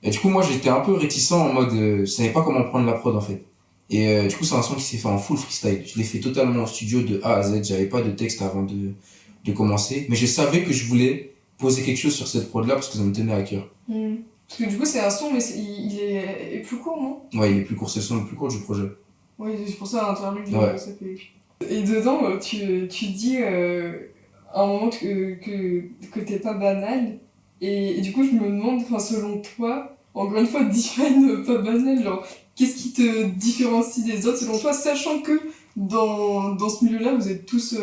Et du coup, moi, j'étais un peu réticent en mode, je savais pas comment prendre la prod, en fait. Et du coup, c'est un son qui s'est fait en full freestyle. Je l'ai fait totalement au studio de A à Z. J'avais pas de texte avant de commencer. Mais je savais que je voulais poser quelque chose sur cette prod-là parce que ça me tenait à cœur. Parce que du coup, c'est un son, mais il est plus court, non? Ouais, il est plus court. C'est le son le plus court du projet. Oui, c'est pour ça l'interlude, Ouais. ça fait... Et dedans, tu dis à un moment que t'es pas banal. Et du coup, je me demande, selon toi, encore une fois, define pas banal, genre, qu'est-ce qui te différencie des autres selon toi, sachant que dans ce milieu-là, vous êtes tous...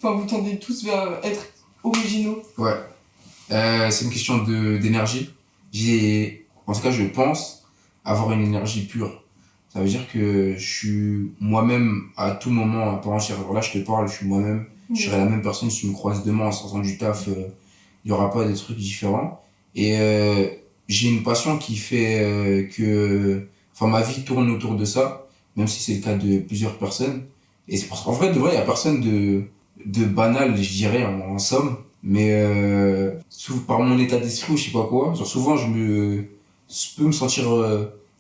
vous tendez tous vers être originaux. Ouais. C'est une question d'énergie. En tout cas, je pense avoir une énergie pure. Ça veut dire que je suis moi-même à tout moment, à part entière. Alors là, je te parle, je suis moi-même. Je serai la même personne si tu me croises demain en sortant du taf. Il n'y aura pas des trucs différents. Et j'ai une passion qui fait que ma vie tourne autour de ça. même si c'est le cas de plusieurs personnes. Et c'est parce qu'en vrai, de vrai, il n'y a personne de banal, je dirais, en somme. Mais par mon état d'esprit ou je sais pas quoi, genre souvent je peux me sentir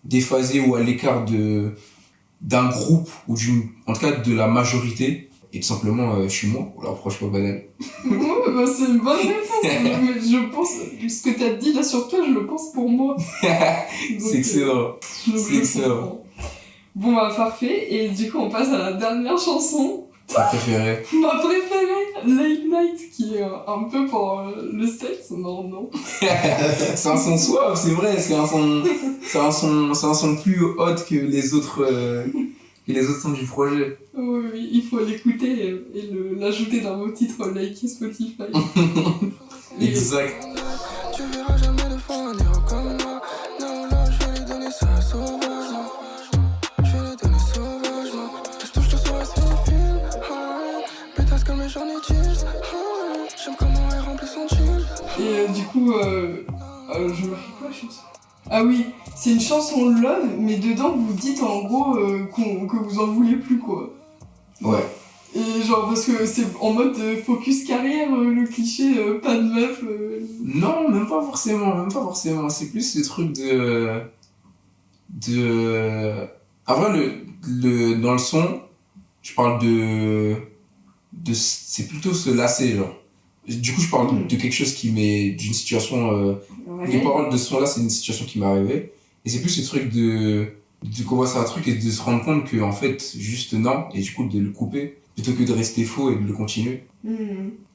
déphasé ou à l'écart d'un groupe ou en tout cas de la majorité. Et tout simplement, je suis moi, on l'approche pas banal. Ouais, bah c'est une bonne réponse. Mais je pense, ce que t'as dit là sur toi, je le pense pour moi. C'est excellent. C'est excellent. Comprends. Bon bah parfait, et du coup on passe à la dernière chanson. Ta préférée? Ma préférée, Late Night, qui est un peu pour le sexe, non. C'est un son suave, c'est vrai, c'est un son plus hot que les autres sons du projet. Oui, il faut l'écouter et l'ajouter dans vos titres likés Spotify. Exact. Tu verras jamais de fois un héros comme moi. Non, là, je vais lui donner ça sauvagement. Je vais lui donner sauvagement. Je touche le soir et c'est des films. Pétasse comme les journées cheese. J'aime comment elle remplit son chill. Et du coup, je me ris quoi la chanson? Ah oui, c'est une chanson love, mais dedans vous dites en gros que vous en voulez plus quoi. Ouais. Et genre parce que c'est en mode focus carrière, le cliché pas de meuf. Non, même pas forcément. C'est plus ce truc En vrai, dans le son, je parle c'est plutôt se lasser, genre. Du coup, je parle de quelque chose d'une situation, les paroles de ce son-là, c'est une situation qui m'est arrivée. Et c'est plus ce truc de commencer un truc et de se rendre compte que, en fait, juste non, et du coup, de le couper, plutôt que de rester faux et de le continuer.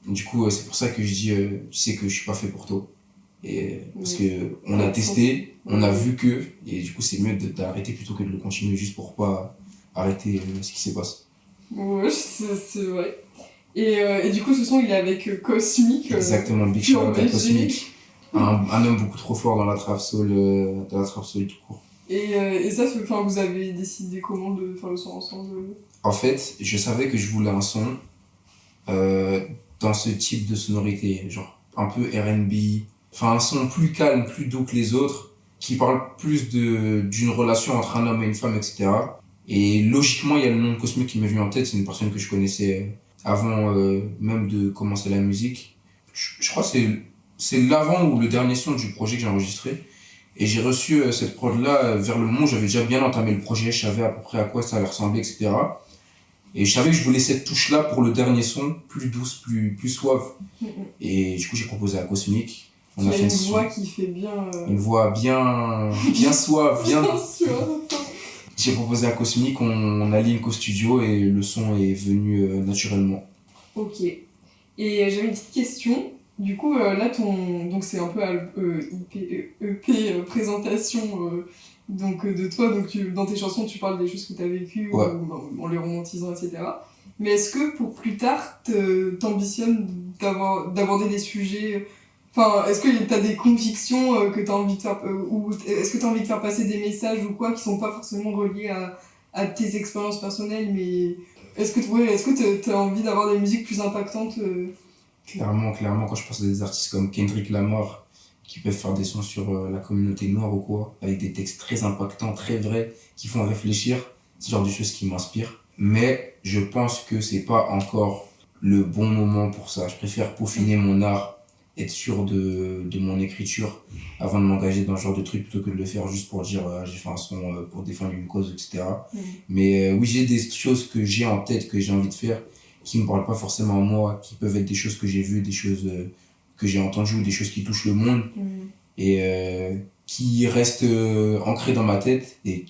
Du coup, c'est pour ça que je dis, tu sais que je suis pas fait pour toi. Et, parce que on a testé, on a vu que, et du coup, c'est mieux d'arrêter plutôt que de le continuer juste pour pas arrêter ce qui se passe. Ouais, c'est vrai. Et du coup, ce son, il est avec Cosmic. Exactement, Big Shout out à Cosmic. Un homme beaucoup trop fort dans la trap soul tout court. Et ça, vous avez décidé comment de faire le son ensemble? En fait, je savais que je voulais un son dans ce type de sonorité, genre un peu R&B, enfin un son plus calme, plus doux que les autres, qui parle plus d'une relation entre un homme et une femme, etc. Et logiquement, il y a le nom de Cosmic qui m'est venu en tête, c'est une personne que je connaissais avant même de commencer la musique. Je crois que c'est l'avant ou le dernier son du projet que j'ai enregistré. Et j'ai reçu cette prod-là vers le moment où j'avais déjà bien entamé le projet, je savais à peu près à quoi ça allait ressembler, etc. Et je savais que je voulais cette touche-là pour le dernier son, plus douce, plus suave. Et du coup, j'ai proposé à Cosmic. On a fait une voix qui fait bien... Une voix bien suave, bien... J'ai proposé à Cosmic, on a ligne qu'au studio et le son est venu naturellement. Ok. Et j'avais une petite question. Du coup, là, donc c'est un peu EP présentation donc, de toi. Donc, dans tes chansons, tu parles des choses que tu as vécues en les romantisant, etc. Mais est-ce que pour plus tard, t'ambitionnes d'aborder des sujets... Enfin, est-ce que tu as des convictions que tu as envie de faire... ou est-ce que tu as envie de faire passer des messages ou quoi qui sont pas forcément reliés à tes expériences personnelles, mais... Est-ce que tu as envie d'avoir des musiques plus impactantes Clairement, quand je pense à des artistes comme Kendrick Lamar, qui peuvent faire des sons sur la communauté noire ou quoi, avec des textes très impactants, très vrais, qui font réfléchir, c'est le genre de choses qui m'inspirent. Mais je pense que c'est pas encore le bon moment pour ça. Je préfère peaufiner mon art, être sûr de mon écriture avant de m'engager dans ce genre de truc plutôt que de le faire juste pour dire j'ai fait un son pour défendre une cause, etc. Mais oui, j'ai des choses que j'ai en tête, que j'ai envie de faire, qui me parlent pas forcément à moi, qui peuvent être des choses que j'ai vues, des choses que j'ai entendues ou des choses qui touchent le monde et qui restent ancrées dans ma tête et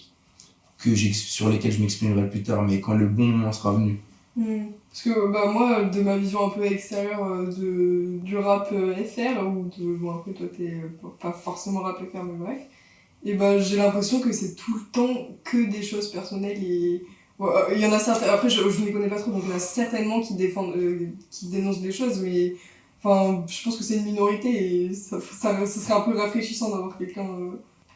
sur lesquelles je m'exprimerai plus tard, mais quand le bon moment sera venu. Parce que moi, de ma vision un peu extérieure du rap FR, après toi t'es pas forcément rap FR, mais bref, et j'ai l'impression que c'est tout le temps que des choses personnelles et il y en a certains, après je ne les connais pas trop, donc il y en a certainement qui dénoncent des choses, mais enfin, je pense que c'est une minorité et ça serait un peu rafraîchissant d'avoir quelqu'un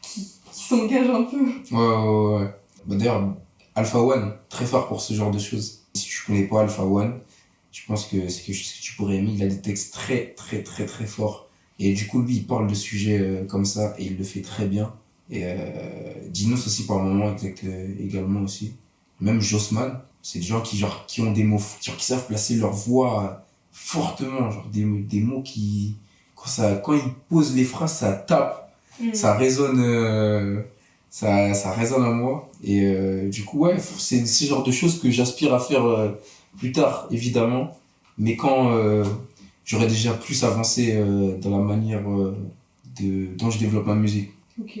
qui s'engage un peu. Ouais. D'ailleurs, Alpha One, très fort pour ce genre de choses. Si tu connais pas Alpha One, je pense que c'est quelque chose que tu pourrais aimer. Il a des textes très, très, très, très forts. Et du coup, lui, il parle de sujets comme ça et il le fait très bien. Et Dinos aussi par moment, également aussi. Même Jossman, c'est des gens qui ont des mots, genre, qui savent placer leur voix fortement, genre des mots qui, quand ils posent les phrases, ça tape, ça résonne, ça résonne en moi. Et du coup, ouais, c'est ce genre de choses que j'aspire à faire plus tard, évidemment. Mais quand j'aurai déjà plus avancé dans la manière dont je développe ma musique. Ok.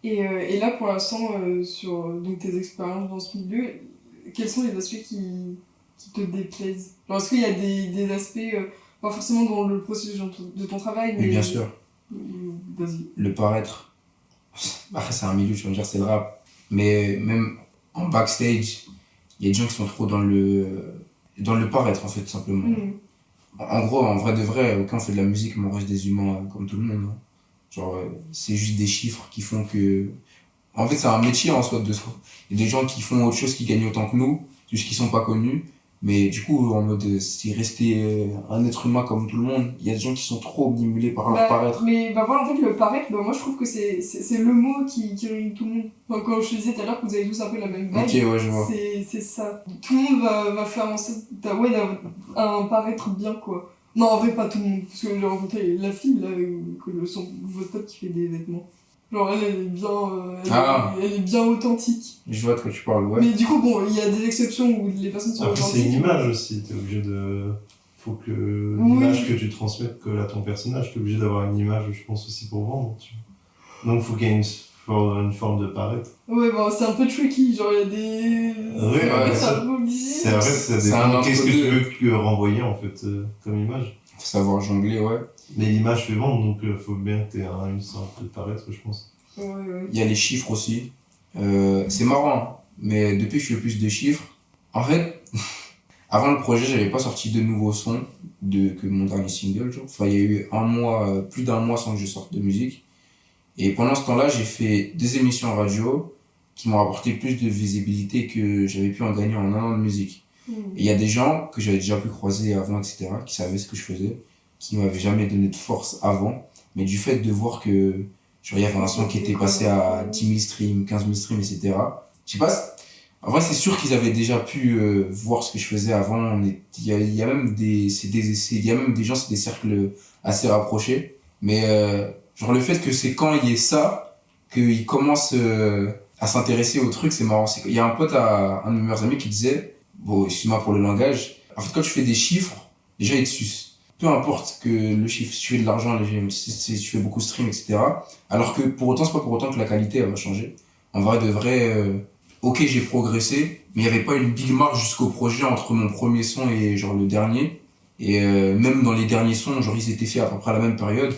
Et là, pour l'instant, sur donc, tes expériences dans ce milieu, quels sont les aspects qui te déplaisent? Genre, est-ce qu'il y a des aspects, pas forcément dans le processus de ton travail, mais... bien sûr. Vas-y. Le paraître. Après, c'est un milieu, tu vas me dire, c'est le rap. Mais même en backstage, il y a des gens qui sont trop dans le paraître, en fait, tout simplement. En gros, en vrai de vrai, quand on fait de la musique, on reste des humains comme tout le monde. Hein. Genre, c'est juste des chiffres qui font que... En fait, c'est un métier en soi de soi. Il y a des gens qui font autre chose qui gagnent autant que nous, juste qu'ils sont pas connus. Mais du coup, en mode, c'est rester un être humain comme tout le monde. Il y a des gens qui sont trop obnubilés par leur paraître. Mais voilà, en fait, le paraître, moi je trouve que c'est le mot qui réunit tout le monde. Enfin, quand je te disais tout à l'heure que vous avez tous un peu la même vibe, Ok, ouais, je vois. c'est ça. Tout le monde va faire en sorte d'avoir un paraître bien, quoi. Non, en vrai, pas tout le monde. Parce que j'ai rencontré la fille, là, votre pote qui fait des vêtements. Genre, elle est bien, elle est bien authentique. Je vois de quoi tu parles, ouais. Mais du coup, bon, il y a des exceptions où les personnes sont authentiques. Après, c'est une image aussi, t'es obligé de... Faut que l'image que tu transmettes colle à ton personnage, t'es obligé d'avoir une image, je pense, aussi pour vendre. Tu vois. Donc, faut qu'il y ait une forme de paraître. Ouais, bon, c'est un peu tricky, genre, il y a des... Ouais, c'est un peu obligé. C'est vrai, ça dépend. Qu'est-ce que tu veux renvoyer, en fait, comme image? Faut savoir jongler, ouais. Mais l'image fait vendre, donc faut bien que tu aies une sorte de paraître, je pense. Ouais. Il y a les chiffres aussi. C'est marrant, mais depuis que je fais plus de chiffres, en fait, avant le projet, j'avais pas sorti de nouveaux sons que mon dernier single. Genre. Enfin, il y a eu plus d'un mois sans que je sorte de musique. Et pendant ce temps-là, j'ai fait des émissions radio qui m'ont apporté plus de visibilité que j'avais pu en gagner en un an de musique. Et il y a des gens que j'avais déjà pu croiser avant, etc., qui savaient ce que je faisais, qui m'avaient jamais donné de force avant, mais du fait de voir que genre, il y avait un son qui était passé à 10 000 streams, 15 000 streams, etc. Je sais pas, en vrai, c'est sûr qu'ils avaient déjà pu voir ce que je faisais avant. Il y a même des gens, c'est des cercles assez rapprochés, mais genre le fait que c'est quand il y ait ça, qu'ils commencent à s'intéresser au truc, c'est marrant. Il y a un pote, un de mes meilleurs amis qui disait, bon, excuse-moi pour le langage, en fait, quand tu fais des chiffres, les gens ils te sucent. Peu importe que le chiffre, si tu fais de l'argent, si tu fais beaucoup de streams, etc. Alors que pour autant, c'est pas pour autant que la qualité elle va changer. En vrai de vrai, ok, j'ai progressé, mais il n'y avait pas une big marge jusqu'au projet entre mon premier son et genre le dernier. Et même dans les derniers sons, genre ils étaient faits à peu près à la même période.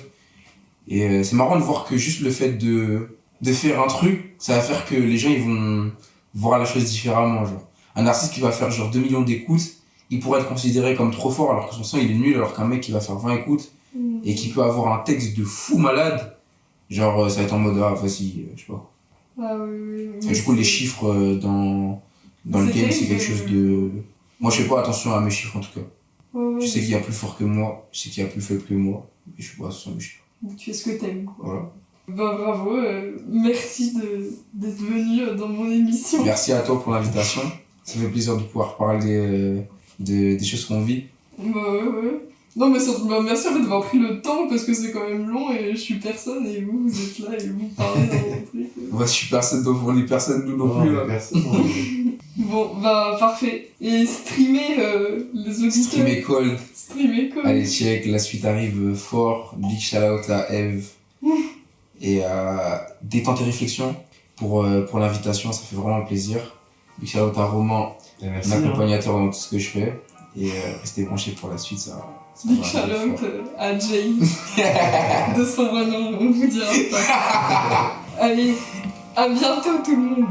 Et c'est marrant de voir que juste le fait de faire un truc, ça va faire que les gens ils vont voir la chose différemment. Genre. Un artiste qui va faire genre 2 millions d'écoutes, il pourrait être considéré comme trop fort alors que son son il est nul, alors qu'un mec qui va faire 20 écoutes et qui peut avoir un texte de fou malade, genre ça va être en mode vas-y, je sais pas. Ah oui. Et du coup les chiffres dans le game c'est quelque chose de... Moi je fais pas attention à mes chiffres en tout cas. Je sais qu'il y a plus fort que moi, je sais qu'il y a plus faible que moi, mais je fais pas attention à mes chiffres. Tu fais ce que t'aimes, quoi. Voilà. Bravo, merci d'être venu dans mon émission. Merci à toi pour l'invitation, ça fait plaisir de pouvoir parler des choses qu'on vit. Ouais. Non mais surtout, merci en fait d'avoir pris le temps parce que c'est quand même long et je suis personne et vous êtes là et vous parlez dans mon truc. Moi je suis personne, donc pour les personnes nous non plus. Personne. Bon, parfait. Et streamer les auditeurs. Streamer Cold. Allez check, la suite arrive fort. Big shout out à Eve. Et détente et réflexion pour l'invitation, ça fait vraiment plaisir. Big shout out à Roman, Merci, mon accompagnateur dans tout ce que je fais. Et restez branchés pour la suite, ça Big shout out à Jay. De son vrai nom, on vous dira pas. Allez, à bientôt tout le monde.